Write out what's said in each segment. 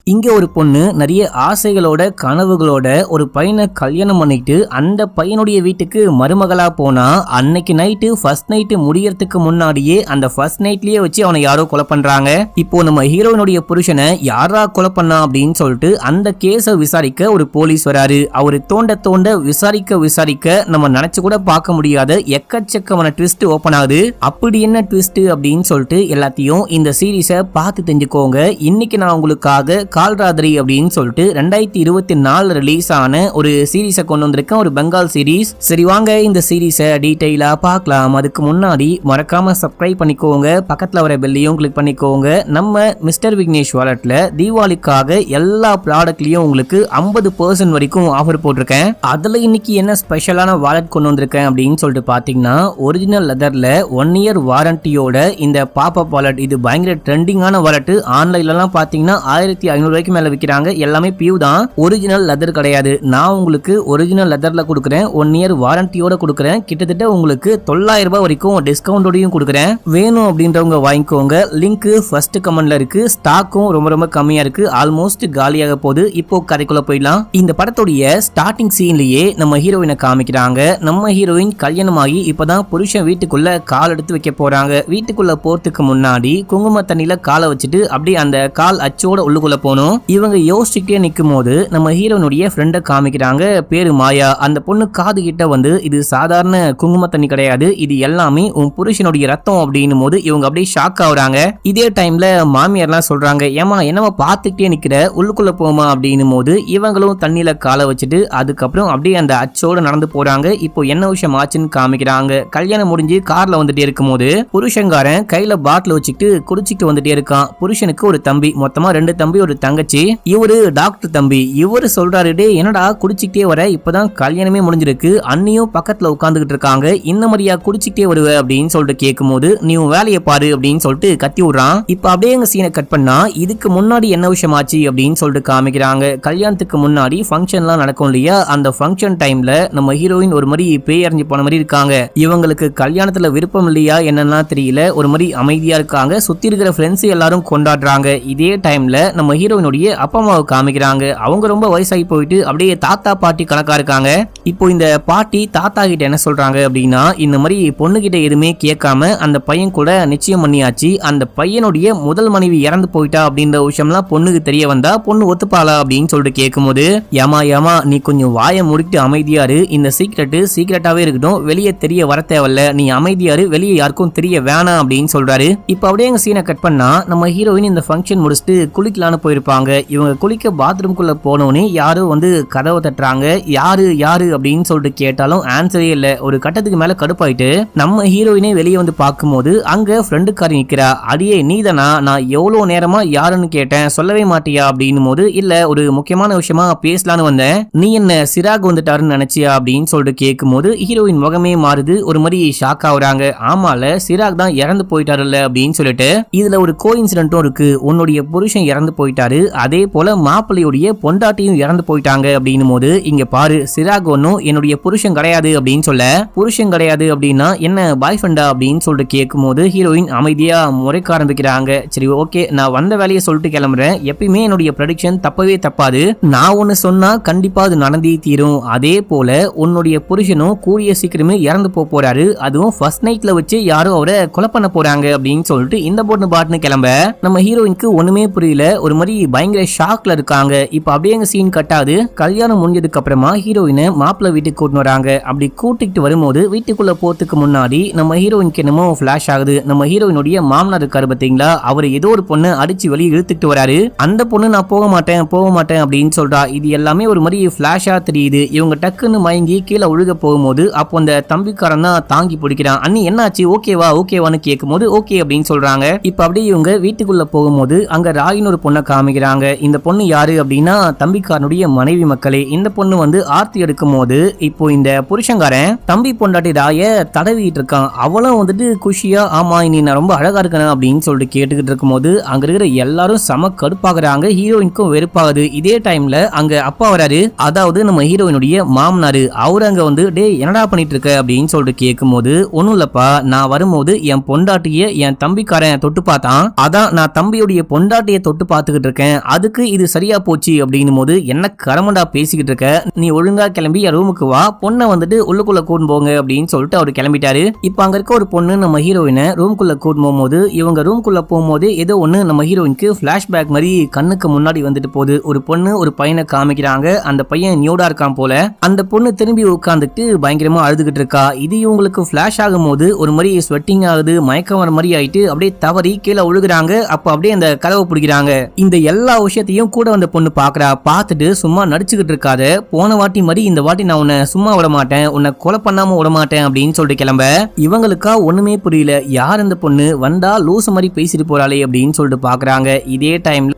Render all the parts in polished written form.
இங்க ஒரு பொண்ணு நிறைய ஆசைகளோட கனவுகளோட ஒரு பையனை கல்யாணம் பண்ணிட்டு அந்த பையனுடைய வீட்டுக்கு மருமகளா போனா அன்னைக்கு நைட்டு ஃபர்ஸ்ட் நைட்டு முடியறதுக்கு முன்னாடியே அந்த ஃபர்ஸ்ட் நைட்லயே வச்சு அவனை யாரோ கொலை பண்றாங்க. இப்போ நம்ம ஹீரோயினுடைய புருஷனை யாரா கொலை பண்ணா அப்படின்னு சொல்லிட்டு அந்த கேஸை விசாரிக்க ஒரு போலீஸ் வராரு. அவரு தோண்ட தோண்ட விசாரிக்க நம்ம நினைச்சு கூட பார்க்க முடியாத எக்கச்சக்கமான ட்விஸ்ட் ஓபன் ஆகுது. அப்படி என்ன ட்விஸ்ட் அப்படின்னு சொல்லிட்டு எல்லாத்தையும் இந்த சீரீஸை பார்த்து தெரிஞ்சுக்கோங்க. இன்னைக்கு நான் உங்களுக்காக கால்ராத்திரி அப்படின்னு சொல்லிட்டு 2024 ரிலீஸ் ஆன ஒரு சீரீஸை கொண்டு வந்திருக்கேன், ஒரு பெங்கால் சீரீஸ். சரி வாங்க இந்த சீரீஸை டீடைலா பார்க்கலாம். அதுக்கு முன்னாடி மறக்காம சப்ஸ்கிரைப் பண்ணிக்கோங்க, பக்கத்துல வர பெல்லையும் கிளிக் பண்ணிக்கோங்க. நம்ம மிஸ்டர் விக்னேஷ் வாலெட்ல தீபாவளிக்காக எல்லா ப்ராடக்ட்லயும் உங்களுக்கு 50% வரைக்கும் ஆஃபர் போட்டிருக்கேன். அதுல இன்னைக்கு என்ன ஸ்பெஷலான வாலெட் கொண்டு வந்திருக்கேன் அப்படின்னு சொல்லிட்டு பாத்தீங்கன்னா, ஒரிஜினல் லெதர்ல 1 இயர் வாரண்டியோட இந்த பாப்பப் வாலெட். இது பயங்கர ட்ரெண்டிங்கான வாலெட். ஆன்லைன்ல எல்லாம் பாத்தீங்கன்னா 1500 ரூபாய்க்கு மேல விற்கிறாங்க. எல்லாமே பியூ தான், ஒரிஜினல் லெதர் கிடையாது. நான் உங்களுக்கு ஒரிஜினல் லெதர்ல கொடுக்குறேன், 1 இயர் வாரண்டியோட கொடுக்குறேன். கிட்டத்தட்ட உங்களுக்கு 900 ரூபாய் வரைக்கும் டிஸ்கவுண்டோடையும் கொடுக்குறேன். வேணும் அப்படின்றவங்க வாங்கிக்கோங்க. லிங்க் ஃபர்ஸ்ட் கமெண்ட்ல இருக்கு. ஸ்டாக்கும் ரொம்ப கம்மியா இருக்கு, ஆல்மோஸ்ட் காலியாக போகுது. இப்போ கதைக்குள்ள போயிடலாம். இந்த படத்துடைய ஸ்டார்டிங் சீன்லயே நம்ம ஹீரோயினை காமிக்கிறாங்க. நம்ம ஹீரோயின் கல்யாணமாகி இப்பதான் புருஷன் வீட்டுக்குள்ள கால் எடுத்து வைக்க போறாங்க. வீட்டுக்குள்ள போறதுக்கு முன்னாடி குங்கும தண்ணியில காலை வச்சுட்டு அப்படியே அந்த கால் அச்சோட உள்ளுக்குள்ள போனோம். இவங்க யோசிச்சுட்டே நிக்கும் போது நம்ம ஹீரோனுடைய ஃப்ரெண்ட காமிக்கிறாங்க, பேரு மாயா. அந்த பொண்ணு காது கிட்ட வந்து இது சாதாரண குங்கும தண்ணி கிடையாது, இது எல்லாமே உன் புருஷனுடைய ரத்தம் அப்படின்னும் போது இவங்க அப்படியே ஷாக் ஆகுறாங்க. இதே டைம்ல மாமியார்லாம் சொல்றாங்க, ஏமா என்னமா பாத்துக்கிட்டே நிக்கிற, உள்ளுக்குள்ள போமா அப்படின்னும் போது இவங்களும் தண்ணியில காலை வச்சுட்டு அதுக்கப்புறம் அப்படியே அந்த அச்சோட நடந்து போறாங்க. இப்போ என்ன விஷயம் ஆச்சுன்னு காமிக்கிறாங்க. கல்யாணம் முடிஞ்சு கார்ல வந்துட்டே இருக்கும் போது புருஷங்காரன் கையில பாட்டில் வச்சுட்டு குடிச்சிட்டு வந்துட்டே இருக்கான். புருஷனுக்கு ஒரு தம்பி, மொத்தமா 2 தம்பி ஒரு தங்கச்சி. இவரு டாக்டர் தம்பி. இவரு சொல்றாரு, டே என்னடா குடிச்சிட்டே வர, இப்பதான் கல்யாணமே முடிஞ்சிருக்கு, அண்ணியும் பக்கத்துல உட்காந்துக்கிட்டு இருக்காங்க, இந்த மாதிரியா குடிச்சிட்டே வருவ அப்படின்னு சொல்லிட்டு கேட்கும் போது நீ உன் வேலையை பாரு அப்படின்னு சொல்லிட்டு கத்தி விடுறான். இப்ப அப்படியே எங்க சீனை கட் பண்ணா இதுக்கு முன்னாடி என்ன விஷயம் ஆச்சு அப்படின்னு சொல்லிட்டு காமிக்கிறாங்க. கல்யாணத்துக்கு முன்னாடி ஃபங்க்ஷன்லாம் நடக்கும் இல்லையா, அந்த ஃபங்க்ஷன் டைம்ல நம்ம ஹீரோயின் ஒரு மாதிரி பேய் அறிஞ்சு போன மாதிரி இருக்காங்க. இவங்களுக்கு கல்யாணத்துல விருப்பம் இல்லையா என்னன்னா தெரியல, ஒரு மாதிரி அமைதியா இருக்காங்க. சுத்தி இருக்கிற ஃப்ரெண்ட்ஸ் எல்லாரும் கொண்டாடுறாங்க. இதே டைம்ல நம்ம ஹீரோயினுடைய அப்பா அம்மாவை காமிக்கிறாங்க. அவங்க ரொம்ப வயசாகி போயிட்டு அப்படியே தாத்தா பாட்டி கணக்கா இருக்காங்க. இப்போ இந்த பாட்டி தாத்தா கிட்ட என்ன சொல்றாங்க அப்படின்னா, இந்த மாதிரி பொண்ணு கிட்ட எதுவுமே கேட்காம அந்த பையன் கூட நிச்சயம் பண்ணியாச்சு, அந்த பையனுடைய முதல் மனைவி இறந்து போயிட்டா அப்படின்ற விஷயம்லாம் பொண்ணுக்கு தெரிய வந்தா பொண்ணு ஒத்துப்பாளா அப்படின்னு சொல்லிட்டு கேட்கும்போது, ஏமா நீ கொஞ்சம் வாயை முடிட்டு அமைதியாரு, இந்த சீக்கிரட்டாவே இருக்கட்டும், வெளியே தெரிய வர தேவையில்ல, நீ அமைதியாரு, வெளியே யாருக்கும் தெரிய வேணாம் அப்படின்னு சொல்றாரு. இப்போ அப்படியே எங்க சீனை கட் பண்ணா நம்ம ஹீரோயின் இந்த ஃபங்க்ஷன் முடிச்சுட்டு குளிக்கலான்னு போயிருப்பாங்க. இவங்க குளிக்க பாத்ரூம்குள்ள போனோடனே யாரும் வந்து கதவை தட்டுறாங்க. யாரு அப்படின்னு சொல்லிட்டு கேட்டாலும் ஆன்சரே இல்ல. ஒரு கட்டத்துக்கு மேல கடுப்பாயிட்டு நம்ம ஹீரோயினே வெளியே வந்து பார்க்கும்போது அங்க ஃப்ரெண்டுக்காரி நிக்கிறா. அடியே நீதானா, நான் எவ்வளவு நேரமா யாருன்னு கேட்டேன், சொல்லவே மாட்டியா அப்படின்னும் போது, இல்ல ஒரு முக்கியமான விஷயமா பேசலான்னு வந்தேன், நீ என்ன சிராக் வந்துட்டாருன்னு நினைச்சியா அப்படின்னு சொல்லிட்டு கேட்கும் போது ஹீரோயின் முகமே மாறுது, ஒரு மாதிரி ஷாக் ஆகுறாங்க. ஆமால சிராக் தான் இறந்து போயிட்டாருல்ல அப்படின்னு சொல்லிட்டு, இதுல ஒரு கோஇன்சிடென்ட்டும் இருக்கு, உன்னுடைய புருஷன் இறந்து போயிட்டாரு, அதே போல மாப்பிள்ளையுடைய பொண்டாட்டியும் இறந்து போயிட்டாங்க அப்படின்னும் போது, இங்க பாரு சிராக் ஒன்னும் என்னுடைய புருஷன் கிடையாது அப்படின்னு சொல்ல, புருஷன் கிடையாது அப்படின்னா என்ன பாய் ஃப்ரெண்டா அப்படின்னு சொல்லிட்டு கேட்கும் போது ஹீரோயின் அமைதியா முறைக்க ஆரம்பிக்கிறாங்க. சரி ஓகே, நான் வந்த வேலையை சொல்லிட்டு கிளம்புறேன், எப்பயுமே என்னுடைய ப்ரெடிக்ஷன் தப்பவே தப்பாது, நான் ஒன்னு சொன்னா கண்டிப்பா அது நடந்தே தீரும், அதே போல உன்னுடைய புருஷனும் கூடிய சீக்கிரமே இறந்து போறாரு, அதுவும் ஃபர்ஸ்ட் நைட்ல வச்சு யாரும் அவரை கொலை பண்ண போறாங்க அப்படின்னு சொல்லிட்டு இந்த பொண்ணு பாட்டுன்னு கிளம்ப நம்ம ஹீரோயினுக்கு ஒண்ணுமே புரியல, ஒரு மாதிரி பயங்கர ஷாக்ல இருக்காங்க. இப்ப அப்படியே எங்க சீன் கட்டாது. கல்யாணம் முடிஞ்சதுக்கு அப்புறமா ஹீரோயினை மாப்பிள்ளை வீட்டுக்கு கூட்டிட்டு வராங்க. அப்படி கூட்டிட்டு வரும்போது வீட்டுக்குள்ள போறதுக்கு முன்னாடி நம்ம ஹீரோயினுக்கு என்னமோ பிளாஷ் ஆகுது. நம்ம ஹீரோயினுடைய மாமனார் இருக்காரு பாத்தீங்களா, அவர் ஏதோ ஒரு பொண்ணு அடிச்சு வெளியே இழுத்துட்டு வராரு. அந்த பொண்ணு நான் போக மாட்டேன் அப்படின்னு சொல்றா. இது எல்லாமே ஒரு மாதிரி பிளாஷா தெரியுது. இவங்க டக்குன்னு மயங்கி கீழே ஒழுக போகும்போது அப்போ அந்த தம்பிக்காரன் தான் தாங்கி பிடிக்கிறான். அண்ணி என்னாச்சு, ஓகேவான்னு கேட்கும் போது ஓகே அப்படின்னு சொல்றாங்க. இப்ப அப்படியே இவங்க வீட்டுக்குள்ள போகும்போது அங்க ராகின்னு ஒரு பொண்ணை காமிக்கிறாங்க. இந்த பொண்ணு யாரு அப்படின்னா தம்பிக்காரனுடைய மனைவி மக்களே. இந்த பொண்ணு வந்து ஆர்த்தி எடுக்கும் போது இப்போ இந்த புருஷங்காரன் தம்பி பொண்டாட்டி ராய தடவிட்டு இருக்கான். அவளும் வந்துட்டு குஷியா, ஆமா நீ நான் ரொம்ப அழகா இருக்கணும் அப்படின்னு சொல்லிட்டு கேட்டுக்கிட்டு இருக்கும் போது அங்க இருக்கிற எல்லாரும் செம கடுப்பாக்குறாங்க. ஹீரோயினுக்கும் வெறுப்பாகுது. இதே டைம்ல அங்க அப்பா வராரு, அதாவது நம்ம ஹீரோயினுடைய மாமனாரு. அவரு அங்க வந்து டே என்னடா பண்ணிட்டு இருக்க அப்படின்னு சொல்லிட்டு கேட்கும் போது, ஒண்ணும் இல்லப்பா, நான் வரும்போது என் பொண்டாட்டிய என் தம்பிக்காரன் தொட்டு பார்த்தான், அதான் நான் தம்பியுடைய பொண்டாட்டிய தொட்டு பார்த்துக்கிட்டு இருக்கேன் இருக்கேன், அதுக்கு இது சரியா போச்சு அப்படின்னும் போது என்ன கரமண்டா பேசிக்கிட்டு இருக்க, நீ ஒழுங்கா கிளம்பி என் ரூமுக்கு வா, பொண்ணை வந்துட்டு உள்ளுக்குள்ள கூட்டு போங்க அப்படின்னு சொல்லிட்டு அவர் கிளம்பிட்டாரு. இப்ப அங்க இருக்க ஒரு பொண்ணு நம்ம ஹீரோயினை ரூம்குள்ள கூட்டு போகும்போது இவங்க ரூம்குள்ள போகும்போது ஏதோ ஒண்ணு நம்ம ஹீரோயினுக்கு பிளாஷ்பேக் மாதிரி கண்ணுக்கு முன்னாடி வந்துட்டு போகுது. ஒரு பொண்ணு ஒரு பையனை காமிக்கிறாங்க, அந்த பையன் நியூடா இருக்கான் போல. அந்த பொண்ணு திரும்பி உட்காந்துட்டு பயங்கரமா அழுதுகிட்டு இருக்கா. இது இவங்களுக்கு பிளாஷ் ஆகும் போது ஒரு மாதிரி ஸ்வெட்டிங் ஆகுது, மயக்கம் வர மாதிரி ஆயிட்டு அப்படியே தவறி கீழே விழுகுறாங்க. அப்ப அப்படியே அந்த கதவை பிடிக்கிறாங்க. இந்த எல்லா விஷயத்தையும் கூட அந்த பொண்ணு பாக்குறா. பார்த்துட்டு சும்மா நடிச்சுக்கிட்டு இருக்காத, போன வாட்டி மாதிரி இந்த வாட்டி நான் உன்னை சும்மா விட மாட்டேன், உன்னை கொலை பண்ணாம விட மாட்டேன் அப்படின்னு சொல்லிட்டு கிளம்ப. இவங்களுக்கா ஒண்ணுமே புரியல, யார் அந்த பொண்ணு, வந்தா லூசு மாதிரி பேசிட்டு போறாளே அப்படின்னு சொல்லிட்டு பாக்குறாங்க. இதே டைம்ல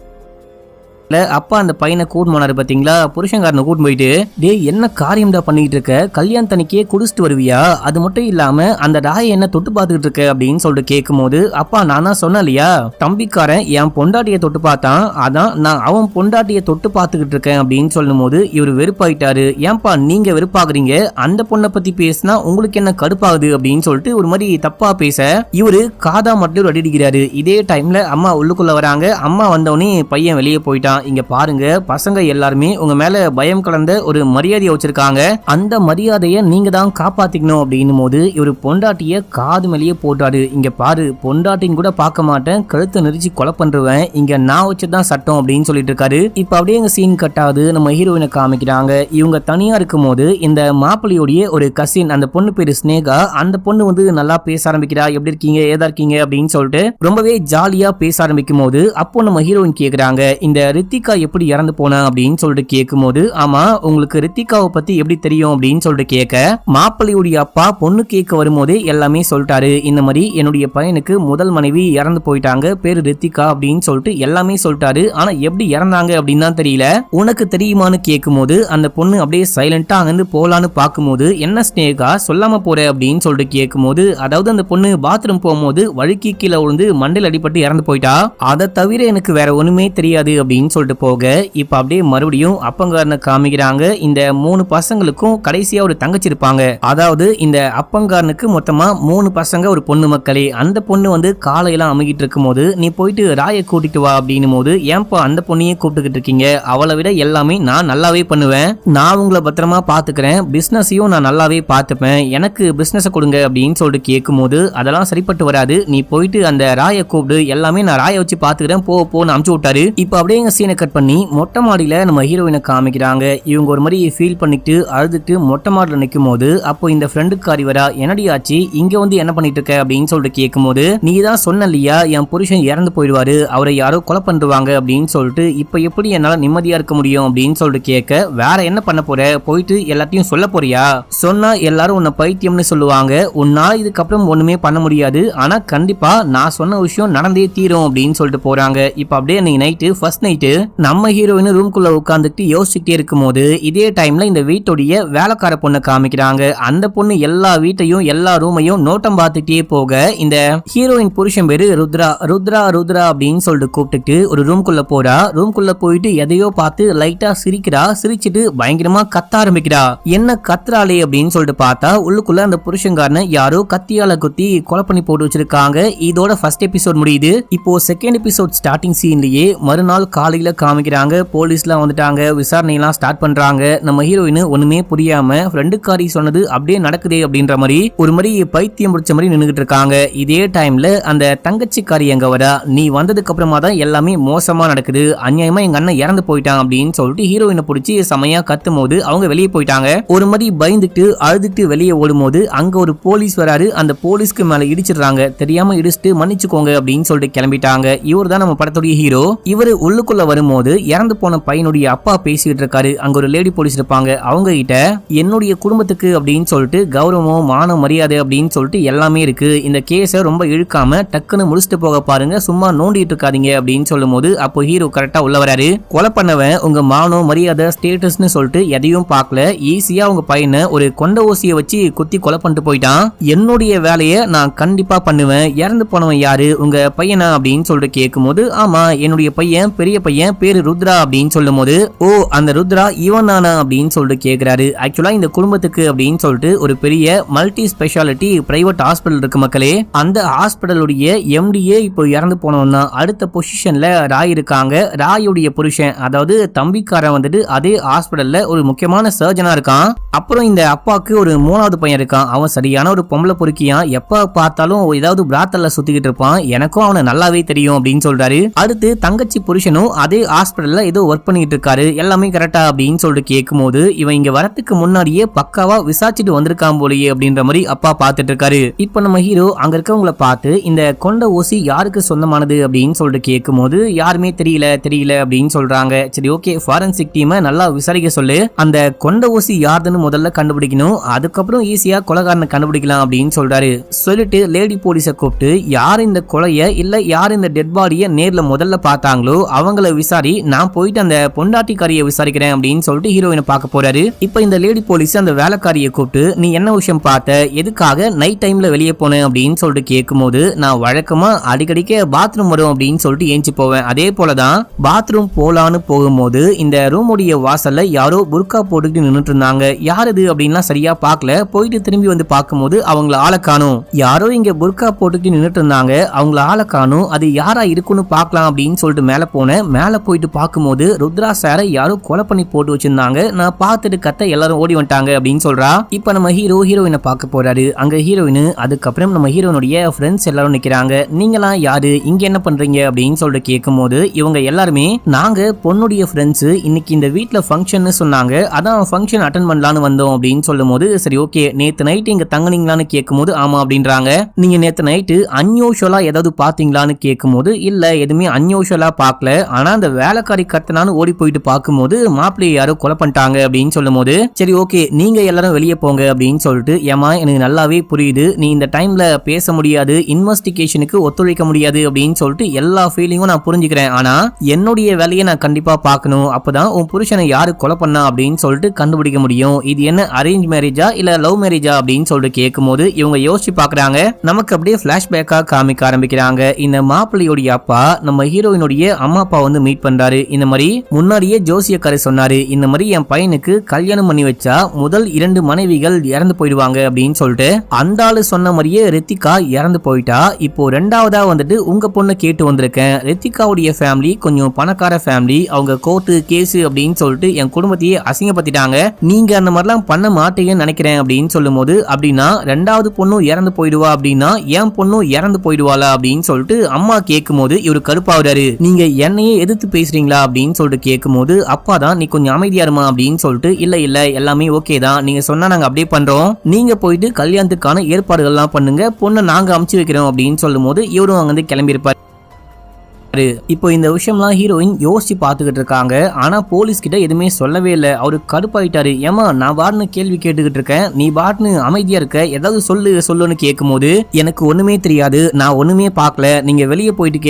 அப்பா அந்த பையனை கூட்டு போனாரு பாத்தீங்களா, புருஷங்காரனை கூட்டு போயிட்டு, டே என்ன காரியம்டா பண்ணிட்டு இருக்க, கல்யாணத்தனிக்கே குடிச்சிட்டு வருவியா, அது மட்டும் இல்லாம அந்த ராயை என்ன தொட்டு பாத்துக்கிட்டு இருக்க அப்படின்னு சொல்லிட்டு கேட்கும் போது, அப்பா நான் தான் சொன்னேன் இல்லையா, தம்பிக்காரன் என் பொண்டாட்டியை தொட்டு பார்த்தான், அதான் நான் அவன் பொண்டாட்டியை தொட்டு பாத்துக்கிட்டு இருக்கேன் அப்படின்னு சொல்லும் போது இவரு வெறுப்பாயிட்டாரு. ஏன்பா நீங்க வெறுப்பாக்குறீங்க, அந்த பொண்ணை பத்தி பேசினா உங்களுக்கு என்ன கடுப்பாகுது அப்படின்னு சொல்லிட்டு ஒரு மாதிரி தப்பா பேச இவரு காதா மட்டும் அடிக்கிறாரு. இதே டைம்ல அம்மா உள்ளுக்குள்ள வராங்க. அம்மா வந்தவனே பையன் வெளியே போயிட்டான். இங்க பாருங்க, பசங்க எல்லாருமே உங்க மேல பயம் கலந்த ஒரு மரியாதையை வச்சிருக்காங்க, அந்த மரியாதையை நீங்க தான் காப்பாத்திக்கணும் அப்படின்னும் போது இவரு பொண்டாட்டிய காது மேலேயே போட்டாரு. இங்க பாரு, பொண்டாட்டின்னு கூட பார்க்க மாட்டேன், கழுத்தை நெரிச்சு கொலை பண்றவன் இங்க நான் வச்சுதான் சட்டம் அப்படின்னு சொல்லிட்டு இருக்காரு. இப்ப அப்படியே எங்க சீன் கட் ஆகுது. நம்ம ஹீரோயினை காமிக்கிறாங்க. இவங்க தனியா இருக்கும் போது இந்த மாப்பிள்ளையோடைய ஒரு கசின், அந்த பொண்ணு பேரு ஸ்னேகா, அந்த பொண்ணு வந்து நல்லா பேச ஆரம்பிக்கிறா. எப்படி இருக்கீங்க, ஏதா இருக்கீங்க அப்படின்னு சொல்லிட்டு ரொம்பவே ஜாலியா பேச ஆரம்பிக்கும் போது அப்போ நம்ம ஹீரோயின் கேக்குறாங்க, இந்த ரித்திகா எப்படி இறந்து போனா அப்படின்னு சொல்லிட்டு கேட்கும் போது, ஆமா உங்களுக்கு ரித்திகாவை பத்தி எப்படி தெரியும் அப்படின்னு சொல்லிட்டு கேட்க, மாப்பிள்ளையுடைய அப்பா பொண்ணு கேட்க வரும்போது எல்லாமே சொல்லிட்டாரு. இந்த மாதிரி என்னுடைய பையனுக்கு முதல் மனைவி இறந்து போயிட்டாங்க, பேரு ரித்திகா அப்படின்னு சொல்லிட்டு எல்லாமே சொல்லிட்டாரு. ஆனா எப்படி இறந்தாங்க அப்படின்னு தான் தெரியல, உனக்கு தெரியுமான்னு கேட்கும் போது அந்த பொண்ணு அப்படியே சைலண்டா அங்கிருந்து போலான்னு பார்க்கும்போது, என்ன ஸ்னேகா சொல்லாம போற அப்படின்னு சொல்லிட்டு கேட்கும் போது, அதாவது அந்த பொண்ணு பாத்ரூம் போகும்போது வழுக்கி கீழே விழுந்து மண்டையில் அடிபட்டு இறந்து போயிட்டா, அதை தவிர எனக்கு வேற ஒண்ணுமே தெரியாது அப்படின்னு சொல்லிட்டு போக, இப்ப அப்படியே மறுபடியும் அப்பங்காரனை காமிக்கிறாங்க. இந்த 3 பசங்களுக்கும் கடைசியா ஒரு தங்கச்சி இருப்பாங்க. அதாவது இந்த அப்பங்காரனுக்கு மொத்தமா 3 பசங்க ஒரு பொண்ணு மக்களே. அந்த பொண்ணு வந்து காலையெல்லாம் அமுகிட்டு இருக்கும் போது, நீ போயிட்டு ராயை கூட்டிட்டு வா அப்படின்னும் போது, ஏன்பா அந்த பொண்ணையே கூப்பிட்டுக்கிட்டு இருக்கீங்க, அவளை விட எல்லாமே நான் நல்லாவே பண்ணுவேன், நான் உங்களை பத்திரமா பாத்துக்கிறேன், பிசினஸையும் நான் நல்லாவே பாத்துப்பேன், எனக்கு பிசினஸ் கொடுங்க அப்படின்னு சொல்லிட்டு கேட்கும் போது, அதெல்லாம் சரிப்பட்டு வராது, நீ போயிட்டு அந்த ராயை கூப்பிடு, எல்லாமே நான் ராயை வச்சு பாத்துக்கிறேன், போன்னு அமுச்சு விட்டாரு. இப்ப அப்படியே எங்க சீனை கட் பண்ணி மொட்டை மாடியில நம்ம ஹீரோயினை காமிக்கிறாங்க. இவங்க ஒரு மாதிரி ஃபீல் பண்ணிட்டு அழுதுட்டு மொட்டை மாடியில் நிற்கும் போது, அப்போ இந்த ஃப்ரெண்டுக்காரி வரா, என்னடி ஆச்சு, இங்க வந்து என்ன பண்ணிட்டு இருக்க அப்படின்னு சொல்லிட்டு கேட்கும் போது, நீ தான் சொன்ன இல்லையா என் புருஷன் இறந்து போயிடுவாரு, அவரை யாரோ கொலை பண்ணுவாங்க அப்படின்னு சொல்லிட்டு, இப்ப எப்படி என்னால நிம்மதியா இருக்க முடியும் அப்படின்னு சொல்லிட்டு கேட்க, வேற என்ன பண்ண போற, போயிட்டு எல்லாத்தையும் சொல்ல போறியா, சொன்னா எல்லாரும் உன்னை பைத்தியம்னு சொல்லுவாங்க, உன்னால இதுக்கப்புறம் ஒண்ணுமே பண்ண முடியாது, ஆனா கண்டிப்பா நான் சொன்ன விஷயம் நடந்தே தீரும் அப்படின்னு சொல்லிட்டு போறாங்க. இப்ப அப்படியே நீங்க நைட்டு ஃபர்ஸ்ட் நைட்டு நம்ம ஹீரோயின் ரூம்குள்ள உட்காந்துட்டு யோசிச்சுட்டே இருக்கும் போது, இதே டைம்ல இந்த வீட்டுடைய வேலைக்கார பொண்ணை காமிக்கிறாங்க. அந்த பொண்ணு எல்லா வீட்டையும் எல்லா ரூமையும் நோட்டம் பார்த்துட்டே போக, இந்த ஹீரோயின் புருஷன் பேரு ருத்ரா ருத்ரா ருத்ரா அப்படின்னு சொல்லிட்டு கூப்பிட்டுட்டு ஒரு ரூம்குள்ள போறா. ரூம்குள்ள போயிட்டு எதையோ பார்த்து லைட்டா சிரிக்கிறா. சிரிச்சிட்டு பயங்கரமா கத்த ஆரம்பிக்கிறா. என்ன கத்துறாளே அப்படின்னு சொல்லிட்டு பார்த்தா உள்ளுக்குள்ள அந்த புருஷங்காரனை யாரோ கத்தியால குத்தி கொலை பண்ணி போட்டு வச்சிருக்காங்க. இதோட ஃபர்ஸ்ட் எபிசோட் முடியுது. இப்போ செகண்ட் எபிசோட் ஸ்டார்டிங் சீன்லயே மறுநாள் காலையில காமிக்கிறாங்க. போலீஸ்லாம் வந்துட்டாங்க, விசாரணையெல்லாம் ஸ்டார்ட் பண்றாங்க. நம்ம ஹீரோயின் ஒண்ணுமே புரியாம ஃப்ரெண்டுக்காரி சொன்னது அப்படியே நடக்குதே அப்படின்ற மாதிரி ஒரு மாதிரி பைத்தியம் பிடிச்ச மாதிரி நின்னுகிட்டு இருக்காங்க. இதே டைம்ல அந்த தங்கச்சிக்காரி எங்க வரா, நீ வந்ததுக்கு அப்புறமா தான் எல்லாமே மோசமா நடக்குது, அநியாயமா எங்க அண்ணன் இறந்து போயிட்டான் அப்படின்னு சொல்லிட்டு ஹீரோயினை பிடிச்சி செமையா கத்தும் போது அவங்க வெளியே போயிட்டாங்க. ஒரு மாதிரி பயந்துட்டு அழுதுட்டு வெளியே ஓடும் போது அங்க ஒரு போலீஸ் வராரு. அந்த போலீஸ்க்கு மேல இடிச்சிடுறாங்க. தெரியாம இடிச்சுட்டு மன்னிச்சுக்கோங்க அப்படின்னு சொல்லிட்டு கிளம்பிட்டாங்க. இவர் தான் நம்ம படத்துடைய ஹீரோ. இவரு உள்ளுக்குள்ள வரும்போது இறந்து போன பையனுடைய அப்பா பேசிட்டு இருக்காரு. அங்க ஒரு லேடி போலீஸ் இருப்பாங்க. அவங்க கிட்ட என்னுடைய குடும்பத்துக்கு அப்படின்னு சொல்லிட்டு கௌரவம் மான மரியாதை அப்படின்னு சொல்லிட்டு எல்லாமே இருக்கு, இந்த கேஸை ரொம்ப இழுக்காம டக்குன்னு முடிச்சுட்டு போக பாருங்க, சும்மா நோண்டிட்டு இருக்காதீங்க அப்படின்னு சொல்லும் போது அப்போ ஹீரோ கரெக்டா உள்ள வராரு. கொலை பண்ணவன் உங்க மானம் மரியாதை ஸ்டேட்டஸ்னு சொல்லிட்டு எதையும் பார்க்கல, ஈஸியா உங்க பையனை ஒரு கொண்ட ஊசியை வச்சு குத்தி கொலை பண்ணிட்டு போயிட்டான். என்னுடைய வேலையை நான் கண்டிப்பா பண்ணுவேன். இறந்து போனவன் யாரு, உங்க பையனா அப்படின்னு சொல்லிட்டு கேட்கும் போது, ஆமா என்னுடைய பையன் பெரிய பையன் பையன் பேரு ருத்ரா அப்படின்னு சொல்லும் போது, ஓ அந்த ருத்ரா இவன் தானா அப்படின்னு சொல்லிட்டு கேக்குறாரு. ஆக்சுவலா இந்த குடும்பத்துக்கு அப்படின்னு சொல்லிட்டு ஒரு பெரிய மல்டி ஸ்பெஷாலிட்டி பிரைவேட் ஹாஸ்பிட்டல் இருக்கு மக்களே. அந்த ஹாஸ்பிட்டலுடைய எம்டிஏ இப்போ இறந்து போனவன் தான். அடுத்த பொசிஷன்ல ராய் இருக்காங்க. ராயுடைய புருஷன் அதாவது தம்பிக்காரன் வந்துட்டு அதே ஹாஸ்பிட்டல்ல ஒரு முக்கியமான சர்ஜனா இருக்கான். அப்புறம் இந்த அப்பாவுக்கு ஒரு 3வது பையன் இருக்கான். அவன் சரியான ஒரு பொம்பளை பொறுக்கியான். எப்ப பார்த்தாலும் ஏதாவது பிராத்தல்ல சுத்திக்கிட்டு இருப்பான். எனக்கும் அவனை நல்லாவே தெரியும் அப்படின்னு சொல்றாரு. அடுத்து தங்கச்சி புருஷனும் அதே ஹாஸ்பிட்டல்ல ஏதோ ஒர்க் பண்ணிட்டு இருக்காரு. எல்லாமே கரெக்டா அப்படின்னு சொல்லிட்டு கேட்கும் போது, இவன் இங்க வரத்துக்கு முன்னாடியே பக்காவா விசாரிச்சுட்டு வந்திருக்கான் போலயே அப்படின்ற மாதிரி அப்பா பார்த்துட்டு இருக்காரு. இப்ப நம்ம ஹீரோ அங்க இருக்கவங்கள பார்த்து இந்த கொண்ட ஊசி யாருக்கு சொந்தமானது அப்படின்னு சொல்லிட்டு கேட்கும் போது, யாருமே தெரியல அப்படின்னு சொல்றாங்க. சரி ஓகே, ஃபாரன்சிக் டீமை நல்லா விசாரிக்க சொல்லு. அந்த கொண்ட ஊசி யாருன்னு முதல்ல கண்டுபிடிக்கணும், அதுக்கப்புறம் ஈஸியா கொலைகாரனை கண்டுபிடிக்கலாம் அப்படின்னு சொல்றாரு. சொல்லிட்டு லேடி போலீஸை கூப்பிட்டு யார் இந்த கொலைய இல்ல யார் இந்த டெட் பாடிய நேர்ல முதல்ல பார்த்தாங்களோ அவங்கள விசாரி, நான் போயிட்டு அந்த பொண்டாட்டிக்காரியை விசாரிக்கிறேன் அப்படின்னு சொல்லிட்டு ஹீரோயினை பார்க்க போறாரு. இப்ப இந்த லேடி போலீஸ் அந்த வேலைக்காரியை கூப்பிட்டு, நீ என்ன விஷயம் பார்த்த, எதுக்காக நைட் டைம்ல வெளியே போனேன் அப்படின்னு சொல்லிட்டு கேட்கும் போது, நான் வழக்கமா அடிக்கடிக்க பாத்ரூம் வரும் அப்படின்னு சொல்லிட்டு ஏஞ்சி போவேன். அதே போலதான் பாத்ரூம் போலான்னு போகும்போது இந்த ரூமுடைய வாசல்ல யாரோ புர்கா போட்டுக்கிட்டு நின்னுட்டு இருந்தாங்க. யார் இது அப்படின்லாம் சரியா பார்க்கல. போயிட்டு திரும்பி வந்து பார்க்கும்போது அவங்கள ஆளை காணும். யாரோ இங்க புர்கா போட்டுக்கிட்டு நின்னுட்டு இருந்தாங்க, அவங்கள ஆளை காணும். அது யாரா இருக்குன்னு பார்க்கலாம் அப்படின்னு சொல்லிட்டு மேல போனேன். மேல போயிட்டு பார்க்கும்போது ருத்ரா சாரை யாரோ கொலை பண்ணி போட்டு வச்சிருந்தாங்க. நான் பார்த்துட்டு கத்த எல்லாரும் ஓடி வந்துட்டாங்க அப்படின்னு சொல்றா. இப்ப நம்ம ஹீரோயினை பார்க்க போறாரு. அங்க ஹீரோயின், அதுக்கப்புறம் நம்ம ஹீரோனுடைய ஃப்ரெண்ட்ஸ் எல்லாரும் நிக்கிறாங்க. நீங்களாம் யாரு, இங்க என்ன பண்றீங்க அப்படின்னு சொல்லிட்டு கேட்கும் போது, இவங்க எல்லாருமே நாங்க பொண்ணுடைய ஃப்ரெண்ட்ஸ், இன்னைக்கு இந்த வீட்டுல ஃபங்க்ஷன் சொன்னாங்க, அதான் ஃபங்க்ஷன் அட்டென்ட் பண்ணலான்னு வந்தோம் அப்படின்னு சொல்லும் போது, சரி ஓகே நேத்து நைட் இங்க தங்குனீங்களான்னு கேட்கும் போது ஆமா அப்படின்றாங்க. நீங்க நேத்து நைட்டு அன்யூஷுவலா ஏதாவது பாத்தீங்களான்னு கேட்கும் போது, இல்ல எதுவுமே அன்யூஷுவலா பார்க்கல, ஆனா அந்த வேலைக்காரி கத்தனான்னு ஓடி போயிட்டு பார்க்கும்போது மாப்பிள்ளையை யாரோ கொலை பண்ணிட்டாங்க அப்படின்னு சொல்லும் போது, சரி ஓகே நீங்க எல்லாரும் வெளியே போங்க அப்படின்னு சொல்லிட்டு, ஏமா எனக்கு நல்லாவே புரியுது நீ இந்த டைம்ல பேச முடியாது, இன்வெஸ்டிகேஷனுக்கு ஒத்துழைக்க முடியாது அப்படின்னு சொல்லிட்டு எல்லா ஃபீலிங்கும் நான் புரிஞ்சுக்கிறேன், ஆனா என்னுடைய வேலையை நான் கண்டிப்பா பார்க்கணும், அப்பதான் உன் புருஷனை யாரு கொலை பண்ணா அப்படின்னு சொல்லிட்டு கண்டுபிடிக்க முடியும். இது என்ன அரேஞ்ச் மேரேஜா இல்ல லவ் மேரேஜா அப்படின்னு சொல்லிட்டு கேட்கும் போது இவங்க யோசிச்சு பாக்குறாங்க. நமக்கு அப்படியே பிளாஷ்பேக்கா காமிக்க ஆரம்பிக்கிறாங்க. இந்த மாப்பிள்ளையோடைய அப்பா நம்ம ஹீரோயினுடைய அம்மா அப்பா வந்து மீட் பண்றாரு. இந்த மாதிரி முன்னாடியே ஜோசியக்காரர் சொன்னாரு, இந்த மாதிரி என் பையனுக்கு கல்யாணம் பண்ணி வச்சா முதல் 2 மனைவிகள் இறந்து போயிடுவாங்க அப்படின்னு சொல்லிட்டு, அந்த ஆளு சொன்ன மாதிரியே ரித்திகா இறந்து போயிட்டா. இப்போ 2வதா வந்துட்டு உங்க பொண்ணு கேட்டு வந்திருக்கேன். ரித்திகாவுடைய ஃபேமிலி கொஞ்சம் பணக்கார ஃபேமிலி, அவங்க கோர்ட்டு கேஸ் அப்படின்னு சொல்லிட்டு என் குடும்பத்தையே அசிங்கப்படுத்திட்டாங்க, நீங்க அந்த மாதிரிலாம் பண்ண மாட்டீங்கன்னு நினைக்கிறேன் அப்படின்னு சொல்லும் போது, அப்படின்னா 2வது பொண்ணும் இறந்து போயிடுவா அப்படின்னா என் பொண்ணும் இறந்து போயிடுவாளா அப்படின்னு சொல்லிட்டு அம்மா கேட்கும் போது இவரு கருப்பாவுறாரு. நீங்க என்னையே எதிர்த்து பேசுறீங்களா அப்படின்னு சொல்லிட்டு கேட்கும் போது, அப்பா தான் நீ கொஞ்சம் அமைதியா இருமா அப்படின்னு சொல்லிட்டு, இல்ல எல்லாமே ஓகே தான், நீங்க சொன்னா நாங்க அப்படியே பண்றோம், நீங்க போயிட்டு கல்யாணத்துக்கான ஏற்பாடுகள்லாம் பண்ணுங்க, பொண்ணை நாங்க அமுச்சு வைக்கிறோம் அப்படின்னு சொல்லும் போது இவரும் அங்க வந்து கிளம்பி இருப்பாரு. இப்போ இந்த விஷயம்லாம் ஹீரோயின் யோசிச்சு பார்த்துக்கிட்டு இருக்காங்க. ஆனா போலீஸ் கிட்ட எதுவுமே சொல்லவே இல்லை. அவரு கடுப்பாயிட்டாரு. ஏமா நான் பாட்னு கேள்வி கேட்டுக்கிட்டு இருக்கேன், நீ பாட்னு அமைதியா இருக்க, ஏதாவது சொல்லுன்னு கேட்கும் போது, எனக்கு ஒண்ணுமே தெரியாது, நான் ஒண்ணுமே பார்க்கல, நீங்க வெளியே போயிட்டு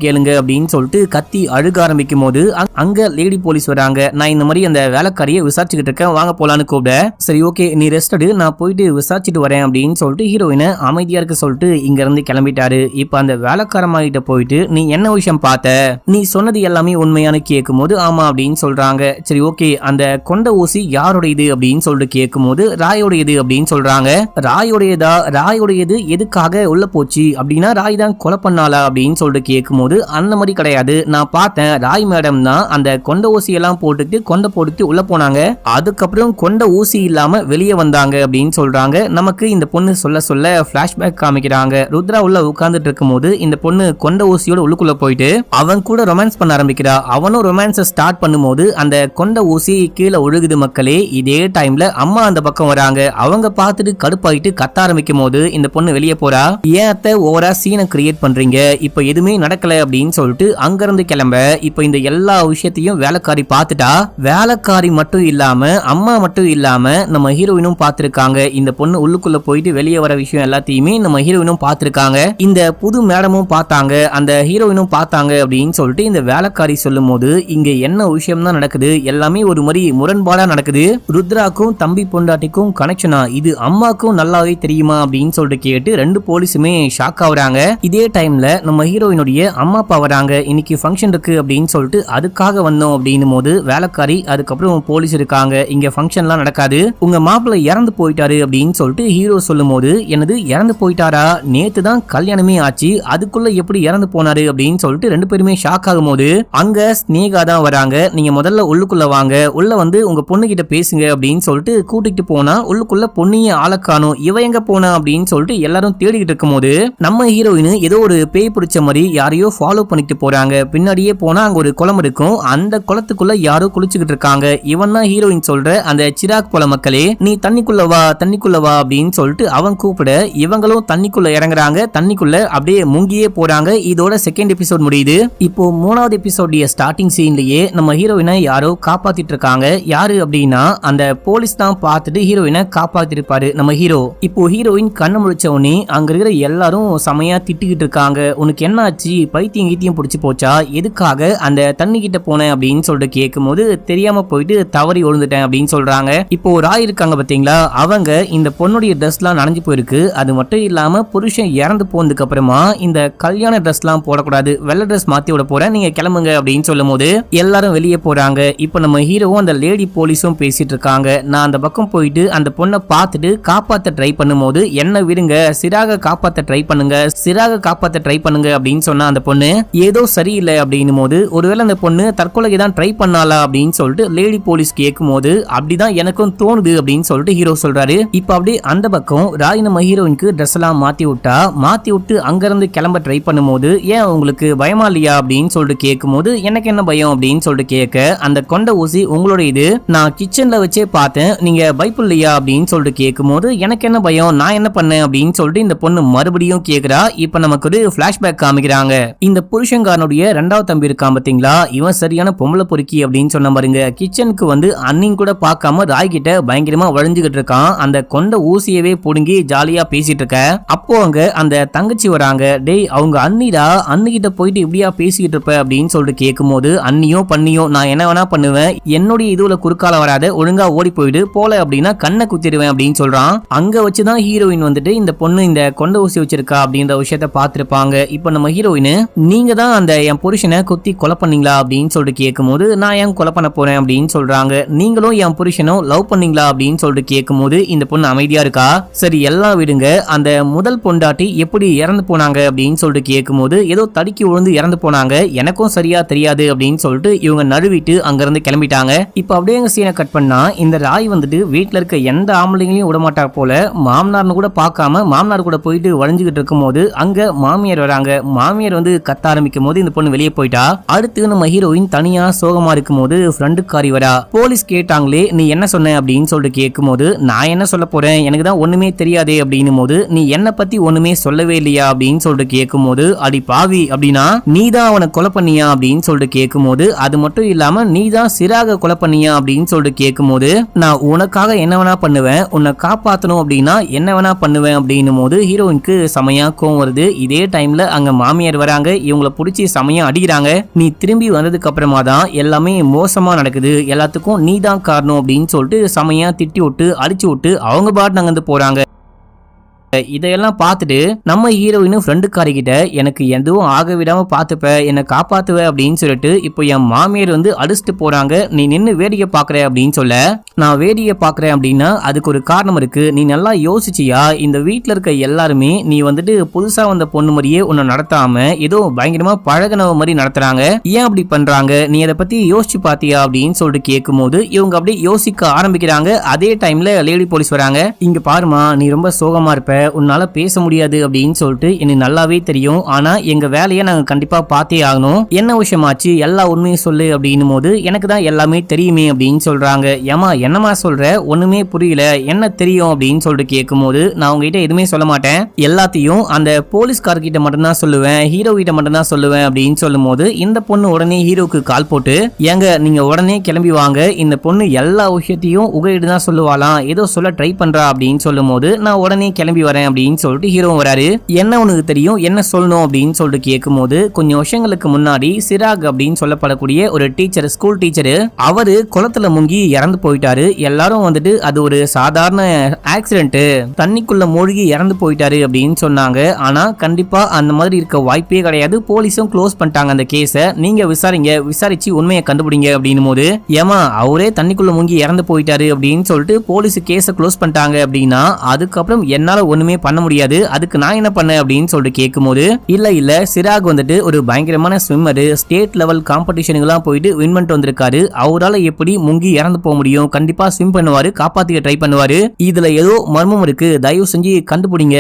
கேளுங்க அப்படின்னு சொல்லிட்டு கத்தி அழுக ஆரம்பிக்கும் போது அங்க லேடி போலீஸ் வராங்க. நான் இந்த மாதிரி அந்த வேலைக்காரியை விசாரிச்சுக்கிட்டு இருக்கேன், வாங்க போலான்னு கூப்பிட. சரி ஓகே நீ ரெஸ்ட் எடு, நான் போயிட்டு விசாரிச்சுட்டு வரேன் அப்படின்னு சொல்லிட்டு ஹீரோயினை அமைதியா இருக்க சொல்லிட்டு இங்க இருந்து கிளம்பிட்டாரு. இப்ப அந்த வேலைக்காரமா கிட்ட போயிட்டு, நீ என்ன விஷயம் பார்த்த, நீ சொன்னது எல்லாமே உண்மையான கேட்கும் போது ஆமா அப்படின்னு சொல்றாங்க. சரி ஓகே அந்த கொண்ட ஊசி யாருடையது அப்படின்னு சொல்லிட்டு கேட்கும் போது ராயோடையது அப்படின்னு சொல்றாங்க. ராயோடையது எதுக்காக உள்ள போச்சு அப்படின்னா, ராய் தான் கொலை பண்ணாளா அப்படின்னு சொல்லிட்டு கேட்கும் போது, அந்த மாதிரி கிடையாது, நான் பார்த்தேன் ராய் மேடம் தான் அந்த கொண்ட ஊசி எல்லாம் போட்டுட்டு உள்ள போனாங்க, அதுக்கப்புறம் கொண்ட ஊசி இல்லாம வெளியே வந்தாங்க அப்படின்னு சொல்றாங்க. நமக்கு இந்த பொண்ணு சொல்ல பிளாஷ்பேக் காமிக்கிறாங்க. ருத்ரா உள்ள உட்கார்ந்துட்டு இருக்கும் போது இந்த பொண்ணு கொண்ட ஊசியோட உள்ளுக்குள்ள போயிட்டு அவன் கூட ரொமான்ஸ் பண்ண ஆரம்பிக்கிறா. அவனும் ரொமான்ஸ் ஸ்டார்ட் பண்ணும்போது அந்த கொண்ட ஊசி கீழே ஒழுகுது மக்களே. இதே டைம்ல அம்மா அந்த பக்கம் வராங்க. அவங்க பார்த்துட்டு கடுப்பாயிட்டு கத்த ஆரம்பிக்கும் போது இந்த பொண்ணு வெளியே போறா. ஏன் அத்தை ஓவரா சீனை கிரியேட் பண்றீங்க, இப்ப எதுவுமே நடக்கல அப்படின்னு சொல்லிட்டு அங்கிருந்து கிளம்ப. இப்ப இந்த எல்லா விஷயத்தையும் வேலைக்காரி பார்த்துட்டா. வேலைக்காரி மட்டும் இல்லாம அம்மா மட்டும் இல்லாம நம்ம ஹீரோயினும் பார்த்திருக்காங்க. இந்த பொண்ணு உள்ளுக்குள்ள போயிட்டு வெளியே வர விஷயம் எல்லாத்தையுமே நம்ம ஹீரோயினும் பார்த்திருக்காங்க. இந்த புது மேடமும் பார்த்தாங்க. அந்த ஹீரோயினும் பார்த்தாங்க அப்படின்னு சொல்லிட்டு இந்த வேலைக்காரி சொல்லும் போது இங்க என்ன விஷயம் தான் நடக்குது, எல்லாமே ஒரு மாதிரி முரண்பாடா நடக்குது. ருத்ராக்கும் தம்பி பொண்டாட்டிக்கும் கனெக்ஷனா, இது அம்மாக்கும் நல்லாவே தெரியுமா அப்படின்னு சொல்லிட்டு கேட்டு ரெண்டு போலீஸுமே ஷாக் ஆகுறாங்க. இதே டைம்ல நம்ம ஹீரோயினுடைய அம்மா அப்பா வராங்க, இன்னைக்கு ஃபங்க்ஷன் இருக்கு அப்படின்னு சொல்லிட்டு அதுக்காக வந்தோம் அப்படின்னும் போது வேலைக்காரி அதுக்கப்புறம் போலீஸ் இருக்காங்க, இங்க ஃபங்க்ஷன்லாம் நடக்காது, உங்க மாப்பிள்ளை இறந்து போயிட்டாரு அப்படின்னு சொல்லிட்டு ஹீரோ சொல்லும் போது என்னது இறந்து போயிட்டாரா, நேத்து தான் கல்யாணமே ஆச்சு, அதுக்குள்ள எப்படி இறந்து போனாரு அப்படின்னு சொல்லிட்டு ரெண்டு பேருமே ஷாக் ஆகும் போது அங்க ஸ்னேகா தான் வராங்க. நீங்க முதல்ல உள்ளுக்குள்ள வாங்க, உள்ள வந்து உங்க பொண்ணு கிட்ட பேசுங்க அப்படின்னு சொல்லிட்டு கூட்டிட்டு போனா உள்ளுக்குள்ள பொண்ணையே ஆளக்கானும், இவ எங்க போனா அப்படின்னு சொல்லிட்டு எல்லாரும் தேடிக்கிட்டு இருக்கும் போது நம்ம ஹீரோயின் ஏதோ ஒரு பேய் பிடிச்ச மாதிரி யாரையோ ஃபாலோ பண்ணிட்டு போறாங்க. பின்னாடியே போனா அங்க ஒரு குளம் இருக்கும், அந்த குளத்துக்குள்ள யாரோ குளிச்சுக்கிட்டு இருக்காங்க. இவன் தான் ஹீரோயின் சொல்ற அந்த சிராக் போல மக்களே, நீ தண்ணிக்குள்ள வா தண்ணிக்குள்ள வா அப்படின்னு சொல்லிட்டு அவன் கூப்பிட இவங்களும் தண்ணிக்குள்ள இறங்குறாங்க, தண்ணிக்குள்ள அப்படியே முங்கியே போறாங்க. இதோட செகண்ட் எபிசோட் முடியுது. இப்போ மூணாவது எபிசோடைய ஸ்டார்டிங் சீன்லயே நம்ம ஹீரோயினை யாரோ காப்பாத்திட்டு இருக்காங்க. யாரு அப்படின்னா அந்த போலீஸ் தான் பார்த்துட்டு ஹீரோயினை காப்பாத்திருப்பாரு நம்ம ஹீரோ. இப்போ ஹீரோயின் கண்ணு முழிச்ச உடனே அங்க இருக்கிற எல்லாரும் செமையா திட்டிக்கிட்டு இருக்காங்க, உனக்கு என்ன ஆச்சு, பைத்தியம் கீத்தியம் பிடிச்சி போச்சா, எதுக்காக அந்த தண்ணி கிட்ட போனேன் அப்படின்னு சொல்லிட்டு கேட்கும் போது தெரியாம போயிட்டு தவறி விழுந்துட்டேன் அப்படின்னு சொல்றாங்க. இப்போ ராய் இருக்காங்க பாத்தீங்களா, அவங்க இந்த பொண்ணுடைய ட்ரெஸ் எல்லாம் நனைஞ்சு போயிருக்கு, அது மட்டும் இல்லாம புருஷன் இறந்து போனதுக்கு அப்புறமா இந்த கல்யாண ட்ரெஸ் எல்லாம் போடக்கூடாது, வெள்ளை ட்ரெஸ் மாத்தி விட போறேன், நீங்க கிளம்புங்க அப்படின்னு சொல்லும் போது எல்லாரும் வெளியே போறாங்க. இப்போ நம்ம ஹீரோவும் அந்த லேடி போலீஸும் பேசிட்டு இருக்காங்க. நான் அந்த பக்கம் போயிட்டு அந்த பொண்ணை பார்த்துட்டு காப்பாத்த ட்ரை பண்ணும்போது என்ன விடுங்க, சிராக காப்பாத்த ட்ரை பண்ணுங்க, சிராக காப்பாத்த ட்ரை பண்ணுங்க அப்படின்னு சொன்னா அந்த பொண்ணு ஏதோ சரியில்லை அப்படின்னும் போது ஒருவேளை அந்த பொண்ணு தற்கொலைக்கு தான் ட்ரை பண்ணாலா அப்படின்னு சொல்லிட்டு லேடி போலீஸ் கேட்கும் போது அப்படிதான் எனக்கும் தோணுது அப்படின்னு சொல்லிட்டு ஹீரோ சொல்றாரு. இப்ப அப்படியே அந்த பக்கம் ராய் நம்ம ஹீரோயினுக்கு ட்ரெஸ் எல்லாம் மாத்தி விட்டு அங்க இருந்து கிளம்ப ட்ரை பண்ணும்போது ஏன் உங்களுக்கு பயமா இல்லையா அப்படின்னு சொல்லிட்டு கேட்கும் போது எனக்கு என்ன பயம் அப்படின்னு சொல்லிட்டு கேட்க அந்த கொண்ட ஊசி உங்களோட இது, நான் கிச்சன்ல வச்சே பார்த்தேன், நீங்க பயப்படலையா அப்படின்னு சொல்லிட்டு கேட்கும் போது எனக்கு என்ன பயம், நான் என்ன பண்ணேன் அப்படின்னு சொல்லிட்டு இந்த பொண்ணு மறுபடியும் கேக்குறா. இப்ப நமக்கு ஒரு பிளாஷ்பேக் காமிக்கிறாங்க. இந்த புருஷங்காரனுடைய ரெண்டாவது தம்பி இருக்கான் பாத்தீங்களா, இவன் சரியான பொம்பளை பொறுக்கி அப்படின்னு சொன்ன பாருங்க, கிச்சனுக்கு வந்து அன்னிங் கூட பார்க்காம ராய் கிட்ட பயங்கரமா வளைஞ்சுகிட்டு இருக்கான், அந்த கொண்ட ஊசியவே புடுங்கி ஜாலியா பேசிட்டு இருக்க. அப்போ அங்க அந்த தங்கச்சி வராங்க, டேய் அவங்க அண்ணிடா, அண்ணிகிட்ட போயிட்டு இப்படியா பேசிக்கிட்டு இருப்ப அப்படின்னு சொல்லிட்டு கேட்கும் போது அண்ணியோ பண்ணியோ நான் என்ன வேணா பண்ணுவேன், என்னுடைய இதுல குறுக்கால வராத, ஒழுங்கா ஓடி போயிடு, போல அப்படின்னா கண்ணை குத்திடுவேன் அப்படின்னு சொல்றான். அங்க வச்சுதான் ஹீரோயின் வந்துட்டு இந்த பொண்ணு இந்த கொண்ட ஊசி வச்சிருக்கா அப்படின்ற விஷயத்த பார்த்திருப்பாங்க. இப்ப நம்ம ஹீரோயின் நீங்க தான் அந்த என் புருஷனை குத்தி கொலை பண்ணீங்களா அப்படின்னு சொல்லிட்டு கேட்கும் போது நான் ஏன் கொலை பண்ண போறேன் அப்படின்னு சொல்றாங்க. நீங்களும் என் புருஷனும் லவ் பண்ணீங்களா அப்படின்னு சொல்லிட்டு கேட்கும் போது இந்த பொண்ணு அமைதியா இருக்கா. சரி எல்லாம் விடுங்க, அந்த முதல் பொண்டாட்டி எப்படி இறந்து போனாங்க அப்படின்னு சொல்லிட்டு கேட்கும் போது ஏதோ தடுக்கி விழுந்து இறந்து போனாங்க, எனக்கும் சரியா தெரியாது அப்படின்னு சொல்லிட்டு இவங்க நழுவிட்டு அங்க இருந்து கிளம்பிட்டாங்க. இப்ப அப்படியே சீனை கட் பண்ணா இந்த ராய் வந்துட்டு வீட்டுல இருக்க எந்த ஆம்பளைங்களையும் விடமாட்டா போல, மாமனார்னு கூட பார்க்காம மாமனார் கூட போயிட்டு வளைஞ்சுகிட்டு இருக்கும் போது அங்க மாமியார் வராங்க. மாமியார் வந்து கத்த ஆரம்பிக்கும் போது இந்த பொண்ணு வெளியே போயிட்டா. அடுத்து நம்ம ஹீரோயின் தனியா சோகமா இருக்கும் போது ஃப்ரெண்டுக்காரி வரா. போலீஸ் கேட்டாங்களே நீ என்ன சொன்ன அப்படின்னு சொல்லிட்டு கேட்கும் போது நான் என்ன சொல்ல போறேன், எனக்கு தான் ஒண்ணுமே தெரியாதே அப்படின்னும் போது நீ என்ன பத்தி ஒண்ணுமே சொல்லவே இல்லையா அப்படின்னு சொல்லிட்டு கேட்கும் போது அடி பாவி அப்படின்னா நீ தான் அவனை கொலை பண்ணியா அப்படின்னு சொல்லிட்டு கேட்கும் போது அது மட்டும் இல்லாம நீ தான் சிராக கொலை பண்ணியா அப்படின்னு சொல்லிட்டு கேட்கும் போது நான் உனக்காக என்ன வேணா பண்ணுவேன், உன்னை காப்பாத்தணும் அப்படின்னா என்ன வேணா பண்ணுவேன் அப்படின்னும் போது ஹீரோயினுக்கு செமையா கோவம் வருது. இதே டைம்ல அங்க மாமியார் வராங்க, இவங்களை பிடிச்சி செமையா அடிக்கிறாங்க. நீ திரும்பி வந்ததுக்கு அப்புறமா தான் எல்லாமே மோசமா நடக்குது, எல்லாத்துக்கும் நீ தான் காரணம் அப்படின்னு சொல்லிட்டு செமையா திட்டி விட்டு அடிச்சு விட்டு அவங்க பாட்டு அங்கிருந்து போறாங்க. இதையெல்லாம் பார்த்துட்டு நம்ம ஹீரோயின் ஃப்ரெண்டுக்காரி கிட்ட எனக்கு எதுவும் ஆக விடாம பார்த்துப்ப, என்னை காப்பாத்துவ அப்படின்னு சொல்லிட்டு இப்போ என் மாமியார் வந்து அடிச்சுட்டு போறாங்க, நீ நின்று வேடிக்கை பாக்குற அப்படின்னு சொல்ல நான் வேடிக்கை பாக்குறேன் அப்படின்னா அதுக்கு ஒரு காரணம் இருக்கு, நீ நல்லா யோசிச்சியா, இந்த வீட்டுல இருக்க எல்லாருமே நீ வந்துட்டு புதுசா வந்த பொண்ணு மாதிரியே உன்னை நடத்தாம ஏதோ பயங்கரமா பழகினவ மாதிரி நடத்துறாங்க, ஏன் அப்படி பண்றாங்க, நீ அதை பத்தி யோசிச்சு பாத்தியா அப்படின்னு சொல்லிட்டு கேட்கும் போது இவங்க அப்படியே யோசிக்க ஆரம்பிக்கிறாங்க. அதே டைம்ல லேடி போலீஸ் வராங்க. இங்க பாருமா நீ ரொம்ப சோகமா இருப்ப, உன்னால பேச முடியாது அப்படின்னு சொல்லிட்டு எனக்கு நல்லாவே தெரியும், ஆனா எங்க வேலையை நாங்க கண்டிப்பா பார்த்தே ஆகணும், என்ன விஷயமாச்சு எல்லா உண்மையும் சொல்லு அப்படின்னும் போது எனக்கு தான் எல்லாமே தெரியுமே அப்படின்னு சொல்றாங்க. ஏமா என்னமா சொல்ற, ஒண்ணுமே புரியல, என்ன தெரியும் அப்படின்னு சொல்லிட்டு கேட்கும் போது நான் உங்ககிட்ட எதுவுமே சொல்ல மாட்டேன், எல்லாத்தையும் அந்த போலீஸ்கார்கிட்ட மட்டும்தான் சொல்லுவேன், ஹீரோ கிட்ட மட்டும்தான் சொல்லுவேன் அப்படின்னு சொல்லும் போது இந்த பொண்ணு உடனே ஹீரோக்கு கால் போட்டு ஏங்க நீங்க உடனே கிளம்பி வாங்க, இந்த பொண்ணு எல்லா விஷயத்தையும் உங்ககிட்ட தான் சொல்லுவாளாம், ஏதோ சொல்ல ட்ரை பண்றா அப்படின்னு சொல்லும் போது நான் உடனே கிளம்பி வரேன் வரேன் அப்படின்னு சொல்லிட்டு ஹீரோ வராரு. என்ன உனக்கு தெரியும், என்ன சொல்லணும் அப்படின்னு சொல்லிட்டு கேட்கும்போது, கொஞ்சம் வருஷங்களுக்கு முன்னாடி சிராக் அப்படின்னு சொல்லப்படக்கூடிய ஒரு டீச்சர், ஸ்கூல் டீச்சரு, அவரு குளத்துல முங்கி இறந்து போயிட்டாரு. எல்லாரும் வந்துட்டு அது ஒரு சாதாரண ஆக்சிடென்ட், தண்ணிக்குள்ள மூழ்கி இறந்து போயிட்டாரு அப்படின்னு சொன்னாங்க. ஆனா கண்டிப்பா அந்த மாதிரி இருக்க வாய்ப்பே கிடையாது, போலீஸும் க்ளோஸ் பண்ணிட்டாங்க அந்த கேஸ, நீங்க விசாரிச்சு உண்மையை கண்டுபிடிங்க அப்படின்னும் போது, ஏமா அவரே தண்ணிக்குள்ள முங்கி இறந்து போயிட்டாரு அப்படின்னு சொல்லிட்டு போலீஸ் கேஸ க்ளோஸ் பண்ணிட்டாங்க அப்படின்னா அதுக்கப்புறம் என்னால ஒண்ணுமே பண்ண முடியாது, அதுக்கு நான் என்ன பண்ண அப்படின்னு சொல்லிட்டு கேட்கும்போது, இல்ல சிராக் வந்துட்டு ஒரு பயங்கரமான ஸ்விம்மரு, ஸ்டேட் லெவல் காம்படிஷனுக்குலாம் போயிட்டு வின் பண்ணிட்டு வந்திருக்காரு, அவரால் எப்படி முங்கி இறந்து போக முடியும், கண்டிப்பா ஸ்விம் பண்ணுவாரு, காப்பாத்திக்க ட்ரை பண்ணுவாரு, இதுல ஏதோ மர்மம் இருக்கு, தயவு செஞ்சு கண்டுபிடிங்க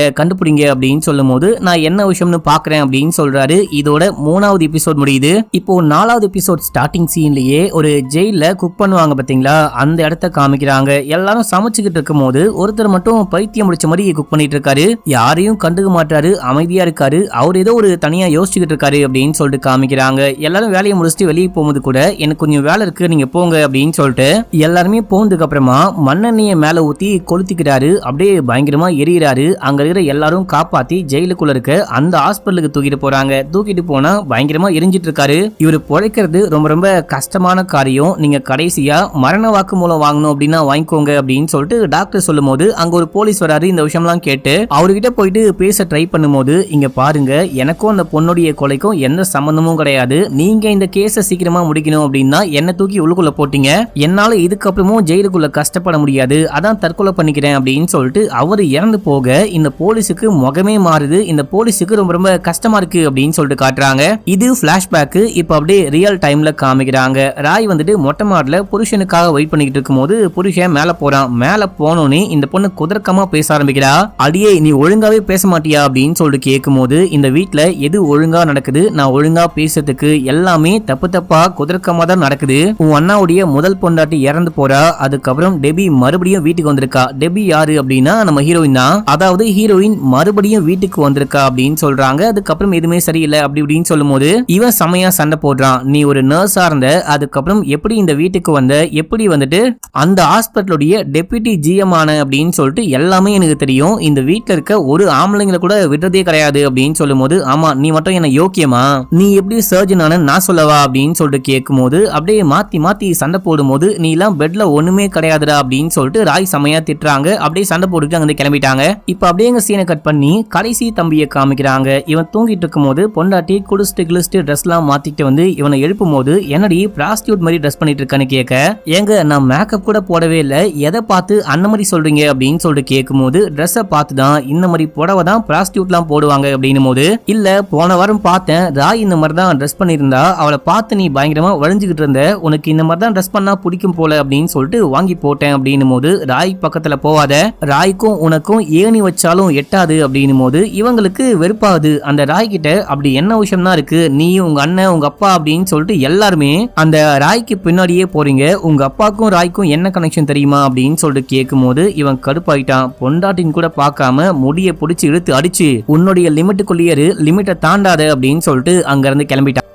அப்படின்னு சொல்லும் போது, நான் என்ன விஷயம்னு பாக்குறேன் அப்படின்னு சொல்றாரு. இதோட 3வது எபிசோட் முடியுது. இப்போ 4வது எபிசோட் ஸ்டார்டிங் சீன்லயே ஒரு ஜெயில குக் பண்ணுவாங்க பாத்தீங்களா, அந்த இடத்த காமிக்கிறாங்க. எல்லாரும் சமைச்சுக்கிட்டு இருக்கும் போது ஒருத்தர் மட்டும் பைத்தியம் முடிச்ச மாதிரி குக் பண்ணிட்டு இருக்காரு, யாரையும் கண்டுக்க மாட்டாரு, அமைதியா இருக்காரு, அவர் ஏதோ ஒரு தனியா யோசிச்சுக்கிட்டு இருக்காரு அப்படின்னு சொல்லிட்டு காமிக்கிறாங்க. எல்லாரும் வேலையை முடிச்சுட்டு வெளியே போகும்போது கூட, எனக்கு கொஞ்சம் வேலை இருக்கு நீங்க போங்க அப்படின்னு சொல்லிட்டு எல்லாருமே போனதுக்கு அப்புறமா மண்ணெண்ணெயை மேல ஊத்தி கொளுத்திக்கிறாரு, அப்படியே பயங்கரமா எரியிறாரு. அங்க இருக்கிற எல்லாரும் காப்பாத்தி ஜெயிலுக்குள்ள இருக்க அந்த ஹாஸ்பிட்டலுக்கு தூக்கிட்டு போறாங்க. தூக்கிட்டு போனா பயங்கரமா எரிஞ்சிட்டு இருக்காரு. இவரு பொழைக்கிறது ரொம்ப ரொம்ப கஷ்டமான காரியம், நீங்க கடைசியா மரண வாக்கு மூலம் வாங்கணும் அப்படின்னா வாங்கிக்கோங்க அப்படின்னு சொல்லிட்டு டாக்டர் சொல்லும் போது, அங்க ஒரு போலீஸ் வராரு. இந்த விஷயம்லாம் கேட்டு அவர்கிட்ட போயிட்டு பேச ட்ரை பண்ணும்போது, இங்க பாருங்க, எனக்கும் அந்த பொண்ணுடைய கொலைக்கும் எந்த சம்பந்தமும் கிடையாது, நீங்க இந்த கேஸ சீக்கிரமா முடிக்கணும் அப்படின்னா என்ன தூக்கி உள்ளுக்குள்ள போட்டீங்க, என்னால இதுக்கப்புறமும் ஜெயிலுக்குள்ள கஷ்டப்பட முடியாது, அதான் தற்கொலை பண்ணிக்கிறேன் அப்படின்னு சொல்லிட்டு அவர் இறந்து போக இந்த போலீஸுக்கு முகமே மாறுது. இந்த போலீஸுக்கு ரொம்ப ரொம்ப கஷ்டமா இருக்கு அப்படின்னு சொல்லிட்டு காட்டுறாங்க. இது பிளாஷ்பேக். இப்ப அப்படியே ரியல் டைம்ல காமிக்கிறாங்க. ராய் வந்துட்டு மொட்டை மாடல புருஷனுக்காக வெயிட் பண்ணிட்டு இருக்கும்போது புருஷன் மேல போறான். மேல போனோனே இந்த பொண்ணு குதர்க்கமா பேச ஆரம்பிக்கிறா. அடியே நீ ஒழுங்காவே பேச மாட்டியா அப்படின்னு சொல்லிட்டு கேட்கும் போது, இந்த வீட்டுல எது ஒழுங்கா நடக்குது, நான் ஒழுங்கா பேசுறதுக்கு எல்லாமே தப்பா குதர்க்கமா தான் நடக்குது. உன் அண்ணாவுடைய முதல் பொண்டாட்டி இறந்து போறா, அதுக்கப்புறம் டெபி மறுபடியும் வீட்டுக்கு வந்திருக்கா. டெபி யாரு அப்படின்னா நம்ம ஹீரோயின் தான், அதாவது ஹீரோயின் மறுபடியும் வீட்டுக்கு வந்திருக்கா அப்படின்னு சொல்றாங்க. அதுக்கப்புறம் எதுவுமே சரியில்லை அப்படி இப்படின்னு சொல்லும் போது இவன் செமையா சண்டை போடுறான். நீ ஒரு நர்ஸா இருந்த, அதுக்கப்புறம் எப்படி இந்த வீட்டுக்கு வந்த, எப்படி வந்துட்டு அந்த ஹாஸ்பிட்டலுடைய டெப்யூட்டி ஜிஎம் ஆன அப்படின்னு சொல்லிட்டு எல்லாமே எனக்கு தெரியும், இந்த வீட்டுல இருக்க ஒரு ஆம்பளைங்களை கூட விடுறதே கிடையாது அப்படின்னு சொல்லும் போது, ஆமா நீ மட்டும் என்ன யோக்கியமா, நீ எப்படி சர்ஜன் ஆன நான் சொல்லவா அப்படின்னு சொல்லிட்டு கேட்கும் போது, அப்படியே மாத்தி சண்டை போடும் போது, நீ எல்லாம் பெட்ல ஒண்ணுமே கிடையாதுடா அப்படின்னு சொல்லிட்டு ராய் செமையா திட்டுறாங்க. அப்படியே சண்டை போட்டுட்டு அங்க கிளம்பிட்டாங்க. இப்ப அப்படியே சீனை கட் பண்ணி கடைசி தம்பியை காமிக்கிறாங்க. இவன் தூங்கிட்டு இருக்கும் போது பொண்டாட்டி குளிச்சுட்டு ட்ரெஸ் எல்லாம் மாத்திட்டு வந்து இவனை எழுப்பும் போது, என்னடி பிராஸ்டியூட் மாதிரி ட்ரெஸ் பண்ணிட்டு இருக்கான்னு கேட்க, ஏங்க நான் மேக்கப் கூட போடவே இல்லை, எதை பார்த்து அந்த மாதிரி சொல்றீங்க அப்படின்னு சொல்லிட்டு கேட்கும் போது, ட்ரெஸ்ஸை பார்த்து தான் இந்த மாதிரி புடவை தான் பிராஸ்டியூட்லாம் போடுவாங்க அப்படின்னும் போது, இல்ல போன வாரம் பார்த்தேன் ராய் இந்த மாதிரி தான் ட்ரெஸ் பண்ணியிருந்தா, அவளை பார்த்து நீ பயங்கரமா வழிஞ்சுக்கிட்டு இருந்த, உனக்கு இந்த மாதிரி தான் ட்ரெஸ் பண்ணா பிடிக்கும் போல அப்படின்னு சொல்லிட்டு வாங்கி போட்டேன் அப்படின்னும் போது, ராய் பக்கத்துல போவாத, ராய்க்கும் உனக்கும் ஏணி வச்சாலும் எட்டாது அப்படின்னும் போது இவங்களுக்கு வெறுப்பாகுது. அந்த ராய் கிட்ட அப்படி என்ன விஷயம் தான் இருக்கு, நீ உங்க அண்ணன் உங்க அப்பா அப்படின்னு சொல்லிட்டு எல்லாருமே அந்த ராய்க்கு பின்னாடியே போறீங்க, உங்க அப்பாக்கும் ராய்க்கும் என்ன கனெக்ஷன் தெரியுமா அப்படின்னு சொல்லிட்டு கேட்கும் போது இவன் கடுப்பாயிட்டான். பொண்டாட்டின் கூட பார்க்காம முடிய பிடிச்சி இழுத்து அடிச்சு, உன்னுடைய லிமிட்டுக்குள்ளேயே லிமிட்டை தாண்டாத அப்படின்னு சொல்லிட்டு அங்க இருந்து கிளம்பிட்டான்.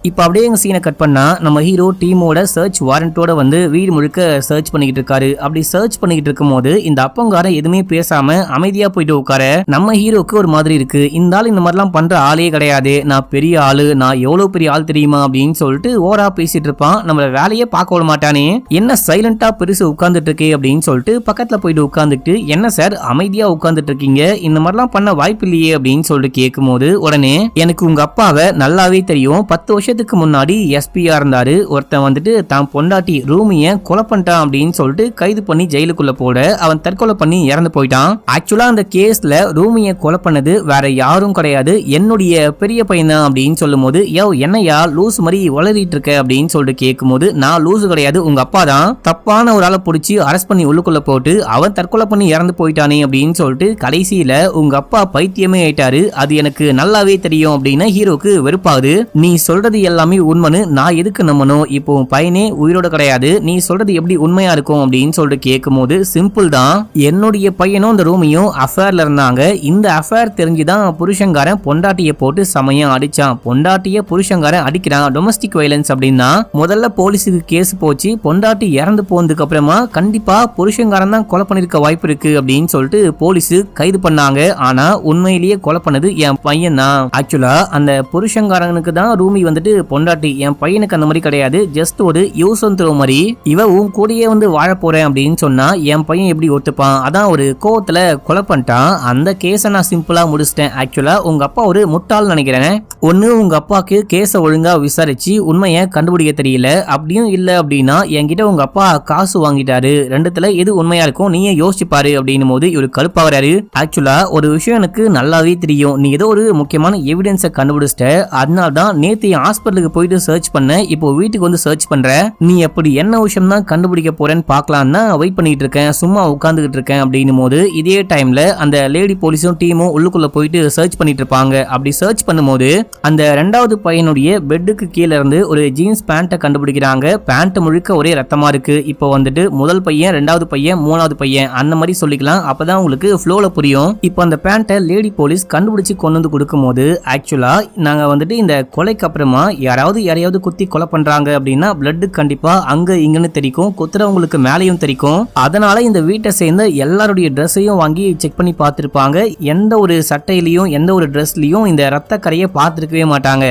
இப்ப அப்படியே எங்க சீனை கட் பண்ணா நம்ம ஹீரோ டீமோட சர்ச் வாரண்டோட வந்து வீடு முழுக்க சர்ச் பண்ணிக்கிட்டு இருக்காரு. அப்படி சர்ச் பண்ணிக்கிட்டு இருக்கும் போது இந்த அப்பங்கார எதுவுமே பேசாம அமைதியா போயிட்டு உட்கார நம்ம ஹீரோக்கு ஒரு மாதிரி இருக்கு. இந்த ஆள் இந்த மாதிரிலாம் பண்ற ஆளே கிடையாது, நான் பெரிய ஆளு, நான் எவ்வளவு பெரிய ஆள் தெரியுமா அப்படின்னு சொல்லிட்டு ஓரா பேசிட்டு இருப்பான். நம்மள வேலையே பார்க்க விட மாட்டானே, என்ன சைலண்டா பெருசு உட்கார்ந்துட்டு இருக்கே அப்படின்னு சொல்லிட்டு பக்கத்துல போயிட்டு உட்கார்ந்துட்டு, என்ன சார் அமைதியா உட்கார்ந்துட்டு இருக்கீங்க, இந்த மாதிரிலாம் பண்ண வாய்ப்பு இல்லையே அப்படின்னு சொல்லிட்டு கேட்கும் போது, உடனே எனக்கு உங்க அப்பாவை நல்லாவே தெரியும், 10 வருஷத்துக்கு முன்னாடி எஸ்பியா இருந்தாரு, ஒருத்தன் வந்துட்டு தான் பொண்டாட்டி ரூமிய கொலை பண்ணிட்டான் அப்படின்னு சொல்லிட்டு கைது பண்ணி ஜெயிலுக்குள்ள போட அவன் தற்கொலை பண்ணி இறந்து போயிட்டான். ஆக்சுவலா அந்த கேஸ்ல ரூமிய கொலை பண்ணது வேற யாரும் கிடையாது, என்னுடைய பெரிய பையன் தான் அப்படின்னு சொல்லும் போது, என்னையா லூசு மாதிரி வளரிட்டு இருக்க அப்படின்னு சொல்லிட்டு கேட்கும் போது, நான் லூசு கிடையாது, உங்க அப்பா தான் தப்பான ஒரு ஆளை பிடிச்சி அரெஸ்ட் பண்ணி உள்ளுக்குள்ள போட்டு அவன் தற்கொலை பண்ணி இறந்து போயிட்டானே அப்படின்னு சொல்லிட்டு கடைசியில உங்க அப்பா பைத்தியமே ஆயிட்டாரு, அது எனக்கு நல்லாவே தெரியும் அப்படின்னு ஹீரோக்கு வெறுப்பாகுது. நீ சொல்றது எல்லாமே உண்மைன்னு நான் எதுக்கு நம்பணும்? இப்போ உன் பையனே உயிரோட கிடையாது, நீ சொல்றது எப்படி உண்மையா இருக்கும் அப்படின்னு சொல்லிட்டு கேட்கும்போது சிம்பிள் தான், என்னுடைய பையனும் இந்த ரூமையும் அஃபேர்ல இருந்தாங்க. இந்த அஃபேர் தெரிஞ்சுதான் புருஷங்காரன் பொண்டாட்டிய போட்டு சமயம் அடிச்சான். பொண்டாட்டிய புருஷங்காரன் அடிக்கிறான், டொமஸ்டிக் வயலன்ஸ் அப்படின்னா முதல்ல போலீஸுக்கு கேஸ் போச்சு. பொண்டாட்டி இறந்து போனதுக்கு அப்புறமா கண்டிப்பா புருஷங்காரன் தான் கொலை பண்ணிருக்க வாய்ப்பு இருக்கு அப்படின்னு சொல்லிட்டு போலீஸ் கைது பண்ணாங்க. ஆனா உண்மையிலேயே கொலை பண்ணது என் பையன் தான். ஆக்சுவலா அந்த புருஷங்காரனுக்கு தான் ரூமி வந்துட்டு பொண்டாட்டி, என் பையனுக்கு அந்த மாதிரி கிடையாது, ஜஸ்ட் ஒரு யூஸ் அண்ட் த்ரோ மாதிரி. இவ உன் கூடயே வந்து வாழ போறேன் அப்படின்னு சொன்னா என் பையன் எப்படி ஒத்துப்பான்? அதான் ஒரு கோவத்துல கொலை பண்ணிட்டான். அந்த கேஸை நான் சிம்பிளா முடிச்சிட்டேன். ஆக்சுவலா உங்க அப்பா ஒரு முட்டாள் நினைக்கிறேன். ஒண்ணு உங்க அப்பாக்கு கேஸை ஒழுங்கா விசாரிச்சு உண்மையை கண்டுபிடிக்க தெரியல, அப்படியும் இல்ல அப்படின்னா என்கிட்ட உங்க அப்பா காசு வாங்கிட்டாரு, ரெண்டுத்துல எது உண்மையா இருக்கும் நீயே யோசிச்சு பாரு அப்படின்னும் போது இவரு கடுப்பாகிறாரு. ஆக்சுவலா ஒரு விஷயம் எனக்கு நல்லாவே தெரியும், நீ ஏதோ ஒரு முக்கியமான எவிடன்ஸை கண்டுபிடிச்சிட்ட, அதனால தான் நேத்து ஹாஸ்பிட்டலுக்கு போயிட்டு சர்ச் பண்ண, இப்போ வீட்டுக்கு வந்து சர்ச் பண்ற, நீ எப்படி என்ன விஷயம் தான் கண்டுபிடிக்க போறேன்னு பாக்கலாம்னா வெயிட் பண்ணிட்டு இருக்கேன், சும்மா உட்காந்துக்கிட்டு இருக்கேன் அப்படின்னும் போது இதே டைம்ல அந்த லேடி போலீஸும் டீமும் உள்ளுக்குள்ள போயிட்டு சர்ச் பண்ணிட்டு இருப்பாங்க. அப்படி சர்ச் பண்ணும்போது அந்த ரெண்டாவது பையனுடைய பெட்டுக்கு கீழே இருந்து ஒரு ஜீன்ஸ் பேண்ட்டை கண்டுபிடிக்கிறாங்க. பேண்ட் முழுக்க ஒரே ரத்தமா இருக்கு. இப்போ வந்துட்டு முதல் பையன், ரெண்டாவது பையன், மூணாவது பையன் அந்த மாதிரி சொல்லிக்கலாம், அப்பதான் உங்களுக்கு ஃப்ளோல புரியும். இப்போ அந்த பேண்ட்டை லேடி போலீஸ் கண்டுபிடிச்சு கொண்டு வந்து கொடுக்கும் போது ஆக்சுவலா நாங்க வந்துட்டு இந்த கொலைக்கு அப்புறமா யாரையாவது குத்தி கொலை பண்றாங்க அப்படின்னா பிளட் கண்டிப்பா அங்க இங்கன்னு தெரிக்கும், குத்துறவங்களுக்கு மேலையும் தெரிக்கும். அதனால இந்த வீட்டை சேர்ந்த எல்லாருடைய ட்ரெஸ்ஸையும் வாங்கி செக் பண்ணி பார்த்திருப்பாங்க. எந்த ஒரு சட்டையிலையும் எந்த ஒரு ட்ரெஸ்லயும் இந்த ரத்த கரையை பார்த்திருக்கவே மாட்டாங்க.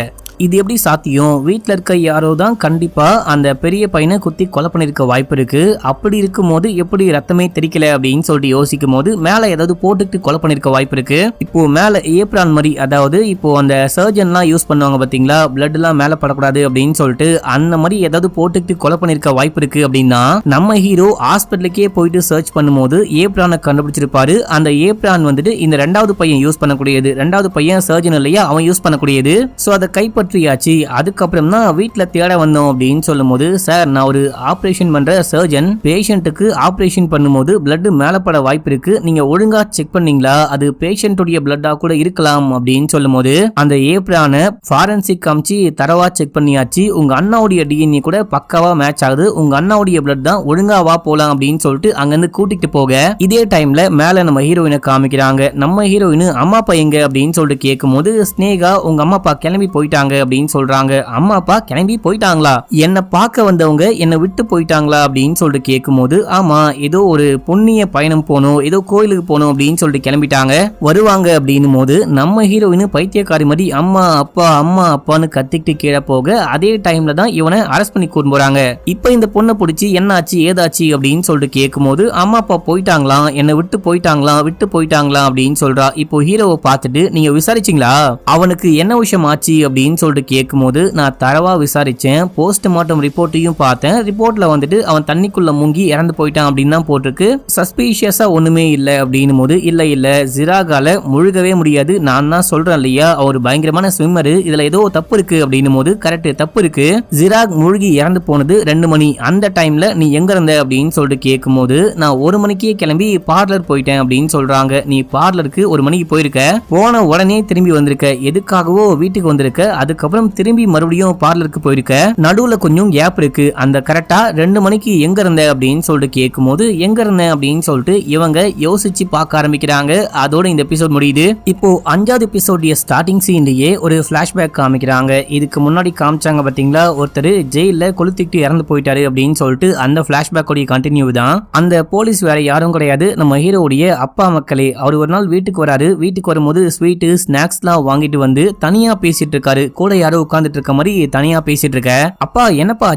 இது எப்படி சாத்தியம்? வீட்டில் இருக்க யாரோ தான் கண்டிப்பா அந்த பெரிய பையனை குத்தி கொலை பண்ணிருக்க வாய்ப்பு இருக்கு. அப்படி இருக்கும் போது எப்படி ரத்தமே தெரிக்கல அப்படின்னு சொல்லிட்டு யோசிக்கும் போது மேல ஏதாவது போட்டுட்டு கொலை பண்ணிருக்க வாய்ப்பு இருக்கு. இப்போ மேல ஏப்ரான் மாதிரி, அதாவது இப்போ அந்த சர்ஜன்லாம் யூஸ் பண்ணுவாங்க பாத்தீங்களா, பிளட் எல்லாம் மேல படக்கூடாது அப்படின்னு சொல்லிட்டு, அந்த மாதிரி ஏதாவது போட்டுட்டு கொலை பண்ணிருக்க வாய்ப்பு இருக்கு. அப்படின்னா நம்ம ஹீரோ ஹாஸ்பிட்டலுக்கே போயிட்டு சர்ச் பண்ணும்போது ஏப்ரானை கண்டுபிடிச்சிருப்பாரு. அந்த ஏப்ரான் வந்துட்டு இந்த ரெண்டாவது பையன் யூஸ் பண்ணக்கூடியது, ரெண்டாவது பையன் சர்ஜன் இல்லையா, அவன் யூஸ் பண்ணக்கூடியது. சோ அதை கைப்பற்றியாச்சு. அதுக்கப்புறம் தான் வீட்டுல தேட வந்தோம் அப்படின்னு சொல்லும் போது, சார் நான் ஒரு ஆபரேஷன் பண்ற சர்ஜன், பேஷண்ட்டுக்கு ஆபரேஷன் பண்ணும்போது பிளட் மேலப்பட வாய்ப்பு இருக்கு, நீங்க ஒழுங்கா செக் பண்ணீங்களா, அது பேஷண்ட்டுடைய பிளட்டா கூட இருக்கலாம் அப்படின்னு சொல்லும் போது அந்த ஏப்ரான ஃபாரன்சிக் காமிச்சு தரவா செக் பண்ணியாச்சு, உங்க அண்ணாவுடைய டிஎன்ஏ கூட பக்காவா மேட்ச் ஆகுது, உங்க அண்ணாவுடைய பிளட் தான், ஒழுங்கா வா போலாம் அப்படின்னு சொல்லிட்டு அங்கிருந்து கூட்டிட்டு போக இதே டைம்ல மேல நம்ம ஹீரோயினை காமிக்கிறாங்க. நம்ம ஹீரோயின் அம்மா அப்பா எங்க அப்படின்னு சொல்லிட்டு கேட்கும் போது ஸ்னேகா உங்க அம்மா அப்பா கிளம்பி போயிட்டாங்க அப்படின்னு சொல்றாங்க. அம்மா அப்பா கிளம்பி போயிட்டாங்களா? என்ன பார்க்க வந்தவங்க என்ன விட்டு போயிட்டாங்களா அப்படின்னு சொல்லிட்டு கேட்கும்போது ஆமா, ஏதோ ஒரு புண்ணிய பயணம் போனோம், ஏதோ கோயிலுக்கு போனோம் அப்படின்னு சொல்லிட்டு கிளம்பிட்டாங்க, வருவாங்க அப்படின்னும் போது நம்ம ஹீரோயின் பைத்தியக்காரி மாதிரி அம்மா அப்பா அம்மா அப்பான்னு கத்திக்கிட்டு கீழே போக அதே டைம்ல தான் இவனை அரெஸ்ட் பண்ணி கூட்டு போறாங்க. இப்ப இந்த பொண்ணை பிடிச்சி என்னாச்சு ஏதாச்சு அப்படின்னு சொல்லிட்டு கேட்கும்போது அம்மா அப்பா போயிட்டாங்களாம், என்ன விட்டு போயிட்டாங்களா அப்படின்னு சொல்றா. இப்போ ஹீரோவை பார்த்துட்டு நீங்க விசாரிச்சீங்களா, அவனுக்கு என்ன விஷயம் ஆச்சு அப்படின்னு சொல்லிட்டு கேட்கும்போது நான் தரவா விசாரிச்சேன், போஸ்ட்மார்ட்டம் ரிப்போர்ட்டையும் பார்த்தேன், ரிப்போர்ட்ல வந்துட்டு அவன் தண்ணிக்குள்ள முங்கி இறந்து போயிட்டான் அப்படின்னு தான் போட்டிருக்கு, சஸ்பீஷியஸா ஒண்ணுமே இல்ல அப்படின்னும் போது இல்ல ஜிராகால முழுகவே முடியாது, நான் தான் சொல்றேன் இல்லையா அவர் பயங்கரமான ஸ்விம்மரு, இதுல ஏதோ தப்பு இருக்கு அப்படின்னும் போது கரெக்ட் தப்பு இருக்கு, ஜிராக் முழுகி இறந்து போனது 2 மணி, அந்த டைம்ல நீ எங்க இருந்த அப்படின்னு சொல்லிட்டு கேட்கும்போது நான் 1 மணிக்கே கிளம்பி பார்லர் போயிட்டேன் அப்படின்னு சொல்றாங்க. நீ பார்லருக்கு 1 மணிக்கு போயிருக்க, போன உடனே திரும்பி வந்திருக்க, எதுக்காகவோ வீட்டுக்கு வந்திருக்க, அதுக்கப்புறம் திரும்பி மறுபடியும் பார்லருக்கு போயிருக்க, நடுவுல கொஞ்சம் கேப் இருக்கு, அந்த கரெக்டா 2 மணிக்கு எங்க இருந்த அப்படின்னு சொல்லிட்டு கேட்கும்போது எங்க இருந்த அப்படின்னு சொல்லிட்டு இவங்க யோசிச்சு பார்க்க ஆரம்பிக்கிறாங்க. அதோட இந்த எபிசோட் முடியுது. இப்போ 5வது எபிசோடைய ஸ்டார்டிங் சீன்லயே ஒரு பிளாஷ்பேக் காமிக்கிறாங்க. இதுக்கு முன்னாடி காமிச்சாங்க பாத்தீங்களா, ஒருத்தர் ஜெயில கொளுத்திட்டு இறந்து போயிட்டாரு அப்படின்னு சொல்லிட்டு, அந்த பிளாஷ்பேக் உடைய கண்டினியூ தான். அந்த போலீஸ் வேற யாரும் கிடையாது, நம்ம ஹீரோடைய அப்பா மக்களே. அவர் ஒரு நாள் வீட்டுக்கு வராரு, வீட்டுக்கு வரும்போது ஸ்வீட்டு ஸ்நாக்ஸ் எல்லாம் வாங்கிட்டு வந்து தனியா பேசிட்டு இருக்காரு, கூட யாரோ உட்கார்ந்துட்டு இருக்க மாதிரி தனியா பேசிட்டு இருக்க. அப்பா என்னப்பா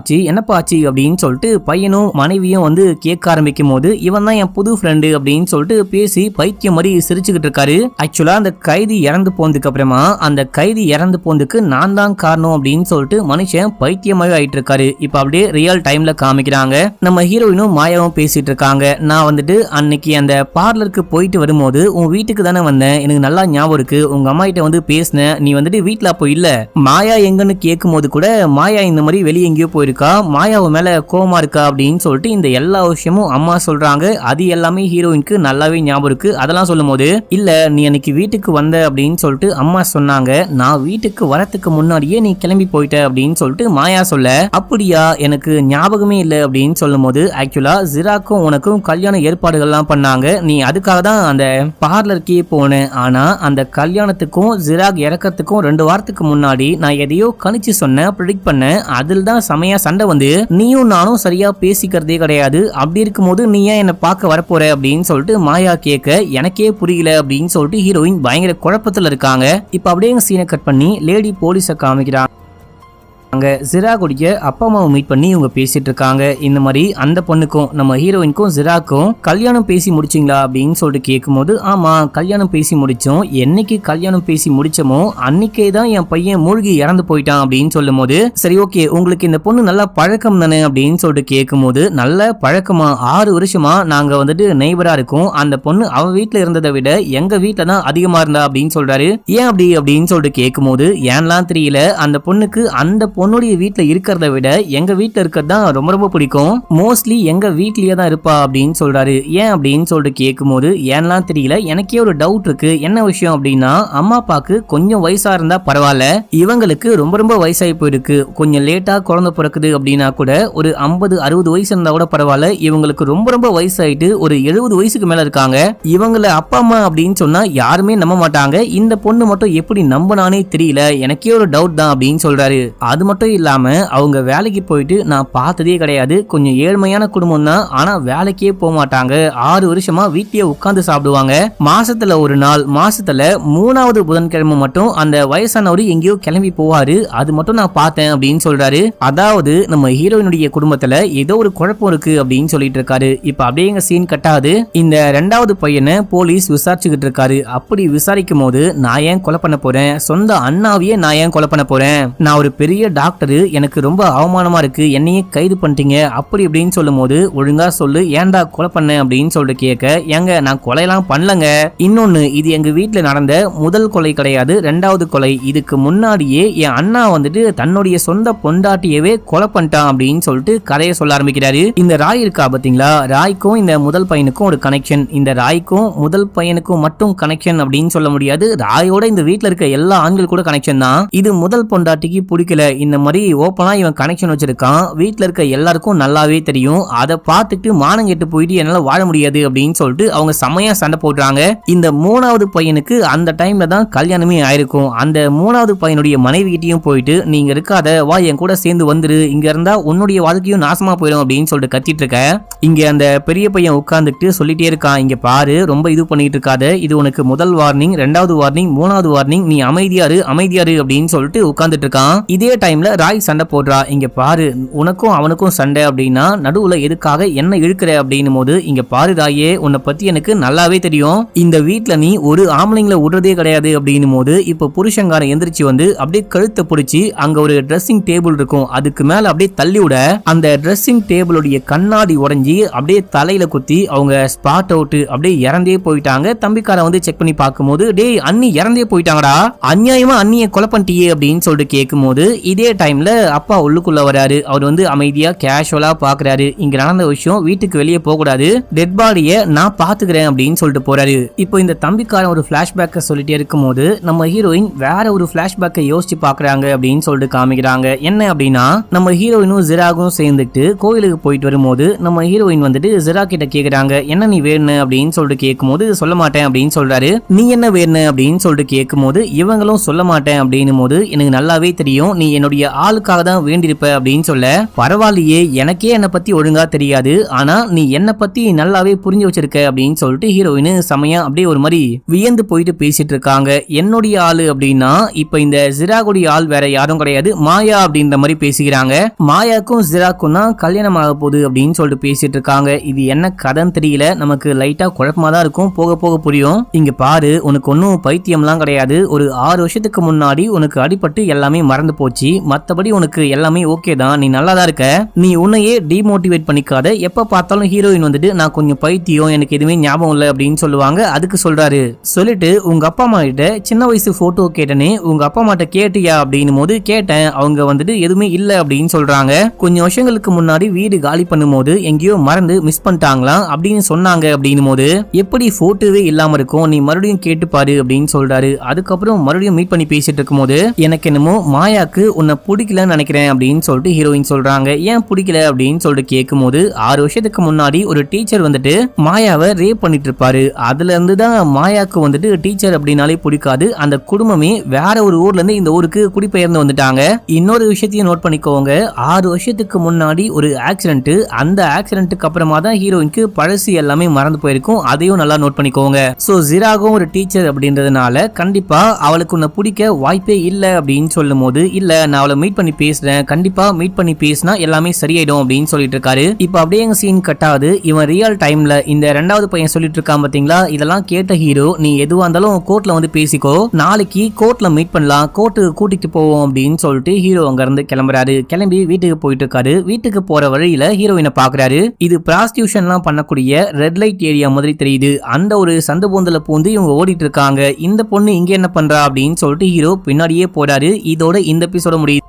ஆச்சு அப்படின்னு சொல்லிட்டு பையனும் மனைவியும் வந்து கேட்க ஆரம்பிக்கும் போது இவன் தான் என் புது ஃப்ரெண்டு அப்படின்னு சொல்லிட்டு பேசி பைத்தியம் மாதிரி சிரிச்சுக்கிட்டு இருக்காரு. ஆக்சுவலா அந்த கைதி இறந்து போனதுக்கு அப்புறமா அந்த கைதி இறந்து போனதுக்கு நான் தான் காரணம் அப்படின்னு சொல்லிட்டு மனுஷன் பைத்தியமாவே ஆயிட்டு இருக்காரு. இப்ப அப்படியே ரியல் டைம்ல காமிக்கிறாங்க. நம்ம ஹீரோயினும் மாயாவும் பேசிட்டு இருக்காங்க. நான் வந்துட்டு அன்னைக்கு அந்த பார்லருக்கு போயிட்டு வரும்போது உன் வீட்டுக்கு தானே வந்தேன், எனக்கு நல்லா ஞாபகம் இருக்கு, உங்க அம்மா கிட்ட வந்து பேசினேன், நீ வந்துட்டு வீட்டுல அப்போ இல்ல, மாயா எங்கன்னு கேட்கும் போது கூட மாயா இந்த மாதிரி வெளியே எங்கேயோ போயிருக்கா, மாயாவை மேல கோவமா இருக்கா அப்படின்னு சொல்லிட்டு இந்த எல்லா விஷயமும் அம்மா சொல்றாங்க. அது எல்லாமே ஹீரோயினுக்கு நல்லாவே ஞாபகம் இருக்கு. அதெல்லாம் சொல்லும் போது இல்ல நீ அன்னைக்கு வீட்டுக்கு வந்த அப்படின்னு சொல்லிட்டு அம்மா சொன்னாங்க, நான் வீட்டுக்கு வரத்துக்கு முன்னாடியே நீ கிளம்பி போயிட்ட அப்படின்னு சொல்லிட்டு மாயா சொல்ல, அப்படியா எனக்கு ஞாபகமே இல்லை அப்படின்னு சொல்லும் போது ஆக்சுவலா ஜிராக்கும் உனக்கும் கல்யாண ஏற்பாடுகள்லாம் பண்ணாங்க, நீ அதுக்காக தான் அந்த பார்லருக்கே போன. ஆனா அந்த கல்யாணத்துக்கும் ஜிராக் இறக்கத்துக்கும் 2 வாரத்துக்கு முன்னாடி நான் எதையோ கணிச்சு சொன்னேன், ப்ரெடிக்ட் பண்ணேன். அதில் தான் செமையா சண்டை வந்து நீயும் நானும் சரியா பேசிக்கிறதே கிடையாது. அப்படி இருக்கும்போது நீ ஏன் என்ன பார்க்க வரப்போற அப்படின்னு சொல்லிட்டு மாயா கேட்க, எனக்கே புரியல அப்படின்னு சொல்லிட்டு ஹீரோயின் பயங்கர குழப்பத்துல இருக்காங்க. இப்ப அப்படியே சீனை கட் பண்ணி லேடி போலீஸை காமிக்கிறாங்க. அங்க ஜிராகுடைய அப்பா அம்மாவை மீட் பண்ணி இவங்க பேசிட்டு இருக்காங்க. இந்த மாதிரி அந்த பொண்ணுக்கும் நம்ம ஹீரோயினுக்கும் ஜிராக்கும் கல்யாணம் பேசி முடிச்சிங்களா அப்படின்னு சொல்லிட்டு கேட்கும்போது, ஆமா கல்யாணம் பேசி முடிச்சோம், என்னைக்கு கல்யாணம் பேசி முடிச்சோமோ அன்னைக்கே தான் என் பையன் மூழ்கி இறந்து போயிட்டான் அப்படின்னு சொல்லும் போது, சரி ஓகே உங்களுக்கு இந்த பொண்ணு நல்லா பழக்கம் தானே அப்படின்னு சொல்லிட்டு கேட்கும்போது, நல்ல பழக்கமா 6 வருஷமா நாங்க வந்துட்டு நெய்பரா இருக்கோம், அந்த பொண்ணு அவ வீட்டுல இருந்ததை விட எங்க வீட்டுல தான் அதிகமா இருந்தா அப்படின்னு சொல்றாரு. ஏன் அப்படி அப்படின்னு சொல்லிட்டு கேட்கும்போது, ஏன்லாம் தெரியல, அந்த பொண்ணுக்கு அந்த பொண்ணுடைய வீட்டுல இருக்கிறத விட எங்க வீட்டுல இருக்கிறது தான் ரொம்ப ரொம்ப பிடிக்கும், மோஸ்ட்லி எங்க வீட்லயே தான் இருப்பா அப்படின்னு சொல்றாரு. ஏன் அப்படின்னு சொல்லிட்டு கேட்கும்போது, ஏன்லாம் தெரியல, எனக்கே ஒரு டவுட் இருக்கு, என்ன விஷயம் அப்படின்னா அம்மா அப்பாக்கு கொஞ்சம் வயசா இருந்தா பரவாயில்ல, இவங்களுக்கு ரொம்ப ரொம்ப வயசாகி போயிருக்கு, கொஞ்சம் லேட்டா குழந்தை பிறக்குது அப்படின்னா கூட ஒரு 50-60 வயசு இருந்தா கூட பரவாயில்ல, இவங்களுக்கு ரொம்ப ரொம்ப வயசாயிட்டு ஒரு 70 வயசுக்கு மேல இருக்காங்க, இவங்களை அப்பா அம்மா அப்படின்னு சொன்னா யாருமே நம்ப மாட்டாங்க, இந்த பொண்ணு மட்டும் எப்படி நம்பினானே தெரியல, எனக்கே ஒரு டவுட் தான் அப்படின்னு சொல்றாரு. அது மட்டும் இல்லாம அவங்க வேலைக்கு போயிட்டு நான் பார்த்ததே கிடையாது, கொஞ்சம் ஏழ்மையான குடும்பம் தான், ஆனா வேலைக்கே போக மாட்டாங்க, 6 வருஷமா வீட்லயே உட்கார்ந்து சாப்பிடுவாங்க, மாசத்துல ஒரு நாள், மாசத்துல 3வது புதன்கிழமை மட்டும் அந்த வயசானவரு எங்கேயோ கிளம்பி போவாரு, அது மட்டும் நான் பார்த்தேன் அப்படின்னு சொல்றாரு. அதாவது நம்ம ஹீரோயினுடைய குடும்பத்துல ஏதோ ஒரு குழப்பம் இருக்கு அப்படின்னு சொல்லிட்டு இருக்காரு. இப்ப அப்படியே சீன் கட்டாது, இந்த 2வது பையனை போலீஸ் விசாரிச்சுக்கிட்டு இருக்காரு. அப்படி விசாரிக்கும் போது, நான் ஏன் கொலை பண்ண போறேன், சொந்த அண்ணாவையே நான் ஏன் கொலை பண்ண போறேன், நான் ஒரு பெரிய டாக்டர், எனக்கு ரொம்ப அவமானமா இருக்கு, என்னையே கைது பண்ணிட்டீங்க அப்படி இப்படின்னு சொல்லும் போது, ஒழுங்கா சொல்லு ஏன்டா கொலை பண்ண அப்படின்னு சொல்லிட்டு கேட்க, ஏங்க நான் கொலையெல்லாம் பண்ணலங்க, இன்னொன்னு இது எங்க வீட்டுல நடந்த முதல் கொலை கிடையாது, 2வது கொலை, இதுக்கு முன்னாடியே என் அண்ணா வந்துட்டு தன்னுடைய சொந்த பொண்டாட்டியவே கொலை பண்ணிட்டான் அப்படின்னு சொல்லிட்டு கதையை சொல்ல ஆரம்பிக்கிறாரு. இந்த ராய் இருக்கா பாத்தீங்களா, ராய்க்கும் இந்த முதல் பையனுக்கும் ஒரு கனெக்ஷன், இந்த ராய்க்கும் முதல் பையனுக்கும் மட்டும் கனெக்ஷன் அப்படின்னு சொல்ல முடியாது, ராயோட இந்த வீட்டுல இருக்க எல்லா ஆண்கள் கூட கனெக்ஷன் தான். இது முதல் பொண்டாட்டிக்கு பிடிக்கல, இந்த மாதிரி ஓப்பனா இவன் கனெக்ஷன் வச்சிருக்கான், வீட்டுல இருக்க எல்லாருக்கும் நல்லாவே தெரியும், அதை பார்த்துட்டு மானங்கெட்டு போயிட்டு என்னால வாழ முடியாது அப்படின்னு சொல்லிட்டு அவங்க செமையா சண்டை போடுறாங்க. இந்த 3வது பையனுக்கு அந்த டைம்ல தான் கல்யாணமே ஆயிருக்கும், அந்த 3வது பையனுடைய மனைவி கிட்டையும் போயிட்டு, நீங்க இருக்காத வா என் கூட சேர்ந்து வந்துரு, இங்க இருந்தா உன்னுடைய வாழ்க்கையும் நாசமா போயிடும் அப்படின்னு சொல்லிட்டு கத்திட்டு இருக்க, இங்க அந்த பெரிய பையன் உட்கார்ந்துட்டு சொல்லிட்டே இருக்கான், இங்க பாரு ரொம்ப இது பண்ணிட்டு இருக்காத, இது உனக்கு முதல் வார்னிங், 2வது வார்னிங், 3வது வார்னிங், நீ அமைதியாரு அமைதியாரு அப்படின்னு சொல்லிட்டு உட்கார்ந்துட்டு இருக்கான். இதே டைம்ல ராய் சண்டை போடுறா, இங்க பாரு உனக்கும் அவனுக்கும் சண்டை அப்படின்னா நடுவுல எதுக்காக என்ன இழுக்கிற அப்படின்னும் போது, இங்க பாரு ராயே உன்னை பத்தி எனக்கு நல்லாவே தெரியும், இந்த வீட்டுல நீ ஒரு ஆம்பளைங்களை விடுறதே கிடையாது அப்படின்னும் போது, இப்ப புருஷங்காரன் எந்திரிச்சு வந்து அப்படியே கழுத்தை பிடிச்சி அங்க ஒரு ட்ரெஸ்ஸிங் டேபிள் இருக்கும், அதுக்கு மேல அப்படியே தள்ளி விட, அந்த ட்ரெஸ்ஸிங் டேபிளுடைய கண்ணாடி உடைஞ்சி அப்படியே தலையில குத்தி அவங்க ஸ்பாட் அவுட் அப்படியே இறந்தே போயிட்டாங்க. தம்பிக்காரன் வந்து செக் பண்ணி பார்க்கும்போது, டேய் அண்ணி இறந்தே போயிட்டாங்கடா, அநியாயமா அண்ணியை கொலை பண்ணிட்டியே அப்படின்னு சொல்லிட்டு கேட்கும்போது, இதே டைம்ல அப்பா உள்ளுக்குள்ள வராரு. அவர் வந்து அமைதியா கேஷுவலா பாக்குறாரு, இங்க நடந்த விஷயம் வீட்டுக்கு வெளியே போக கூடாது, டெட் பாடியை நான் பாத்துக்கிறேன் அப்படின்னு சொல்லிட்டு போறாரு. இப்போ இந்த தம்பிக்காரன் ஒரு பிளாஷ்பேக்க சொல்லிட்டே இருக்கும்போது, நம்ம ஹீரோயின் வேற ஒரு பிளாஷ்பேக்கை யோசிச்சு பாக்குறாங்க அப்படின்னு சொல்லிட்டு காமிக்கிறாங்க. என்ன அப்படின்னா, நம்ம ஹீரோயினும் ஜிராகும் சேர்ந்துட்டு கோயிலுக்கு போயிட்டு வரும்போது, நம்ம ஹீரோயின் வந்துட்டு ஜிரா கிட்ட கேக்குறாங்க, என்ன நீ வேணும் அப்படின்னு சொல்லிட்டு கேட்கும்போது, சொல்ல மாட்டேன் அப்படின்னு சொல்றாரு. நீ என்ன வேணும் அப்படின்னு சொல்லிட்டு கேட்கும்போது, இவங்களும் சொல்ல மாட்டேன் அப்படின்னும் போது, எனக்கு நல்லாவே தெரியும் நீ என்னுடைய ஆளுக்காக தான் வேண்டியிருப்ப அப்படின்னு சொல்ல, பரவாயில்லையே எனக்கே என்னை பத்தி ஒழுங்கா தெரியாது, ஆனா நீ என்னை பத்தி நல்லாவே புரிஞ்சு வச்சிருக்க அப்படின்னு சொல்லிட்டு ஹீரோயின் சமயம் அப்படியே ஒரு மாதிரி வியந்து போயிட்டு பேசிட்டு இருக்காங்க. என்னுடைய ஆளு அப்படின்னா இப்ப இந்த ஜிராகுடைய ஆள் வேற யாரும் கிடையாது, மாயா அப்படின்ற மாதிரி பேசிக்கிறாங்க. மாயாக்கும் ஜிராக்கும் தான் கல்யாணம் ஆக போகுது அப்படின்னு சொல்லிட்டு பேசிட்டு இருக்காங்க. இது என்ன கதைன்னு தெரியல, நமக்கு லைட்டா குழப்பமா தான் இருக்கும், போக போக புரியும். இங்க பாரு உனக்கு ஒன்னும் பைத்தியம்லாம் கிடையாது, ஒரு 6 வருஷத்துக்கு முன்னாடி உனக்கு அடிபட்டு எல்லாமே மறந்து போச்சு, மத்தபடி உனக்கு எல்லாமே ஓகே தான், நீ நல்லா தான் இருக்க, நீ உன்னையே டிமோட்டிவேட் பண்ணிக்காத, எப்ப பார்த்தாலும் ஹீரோயின் வந்துட்டு நான் கொஞ்சம் பைத்தியம், எனக்கு எதுவுமே ஞாபகம் இல்லை அப்படின்னு சொல்லுவாங்க. அதுக்கு சொல்றாரு, சொல்லிட்டு உங்க அப்பா அம்மா கிட்ட சின்ன வயசு போட்டோ கேட்டனே, உங்க அப்பா அம்மாட்ட கேட்டியா அப்படின்னு போது கேட்டேன், அவங்க வந்துட்டு எதுவுமே இல்ல அப்படின்னு சொல்றாங்க. கொஞ்சம் வருஷங்களுக்கு முன்னாடி வீடு காலி பண்ணும்போது எங்கேயோ மறந்து மிஸ் பண்ணிட்டாங்களாம் அப்படின்னு சொன்னாங்க அப்படின்னும் போது எப்படி போட்டோவே இல்லாம இருக்கும், நீ மறுபடியும் கேட்டு பாரு அப்படின்னு சொல்றாரு. அதுக்கப்புறம் மறுபடியும் மீட் பண்ணி பேசிட்டு இருக்கும் போது எனக்கு என்னமோ மாயாக்கு உன்னை பிடிக்கலன்னு நினைக்கிறேன் அப்படின்னு சொல்லிட்டு ஹீரோயின் சொல்றாங்க. ஏன் பிடிக்கல அப்படின்னு சொல்லிட்டு கேட்கும் போது 6 வருஷத்துக்கு முன்னாடி ஒரு டீச்சர் வந்துட்டு மாயாவை ரேப் பண்ணிட்டு இருப்பாரு, அதுல இருந்து தான் மாயாக்கு வந்துட்டு டீச்சர் அப்படின்னாலே பிடிக்காது, அந்த குடும்பமே வேற ஒரு ஊர்ல இருந்து இந்த ஊருக்கு குடிபெயர்ந்து வந்துட்டாங்க. இன்னொரு விஷயத்தையும் நோட் பண்ணிக்கோங்க, 6 வருஷத்துக்கு முன்னாடி ஒரு ஆக்சிடென்ட், அந்த ஆக்சிடென்ட்டுக்கு அப்புறமா தான் ஹீரோயினுக்கு பழசு எல்லாமே மறந்து போயிருக்கும், அதையும் நல்லா நோட் பண்ணிக்கோங்க. சோ ஜிராகும் ஒரு டீச்சர் அப்படின்றதுனால கண்டிப்பா அவளுக்கு உன்னை பிடிக்க வாய்ப்பே இல்ல அப்படின்னு சொல்லும் போது, இல்ல நான் அவளை மீட் பண்ணி பேசுறேன், கண்டிப்பா மீட் பண்ணி பேசினா எல்லாமே சரியாயிடும் அப்படின்னு சொல்லிட்டு இருக்காரு. இப்ப அப்படியே எங்க சீன் கட்டாது, இவன் ரியல் டைம்ல இந்த 2வது பையன் சொல்லிட்டு இருக்கான் பாத்தீங்களா, இதெல்லாம் கேட்ட ஹீரோ நீ எதுவா இருந்தாலும் கோர்ட்ல வந்து பேசிக்கோ, நாளைக்கு கோர்ட்ல மீட் பண்ணலாம், கோர்ட்டுக்கு கூட்டிட்டு போவோம் அப்படின்னு சொல்லிட்டு ஹீரோ அங்க இருந்து கிளம்புறாரு. கிளம்பி வீட்டுக்கு போயிட்டு இருக்காரு. வீட்டுக்கு போற வழியில ஹீரோயினை பாக்குறாரு. இது பிராஸ்டியூஷன்லாம் பண்ணக்கூடிய ரெட் லைட் ஏரியா மாதிரி தெரியுது. அந்த ஒரு சந்து பூந்தல பூந்து இவங்க ஓடிட்டு இருக்காங்க. இந்த பொண்ணு இங்க என்ன பண்றா அப்படின்னு சொல்லிட்டு ஹீரோ பின்னாடியே போறாரு. இதோட இந்த எபிசோட முடியுது.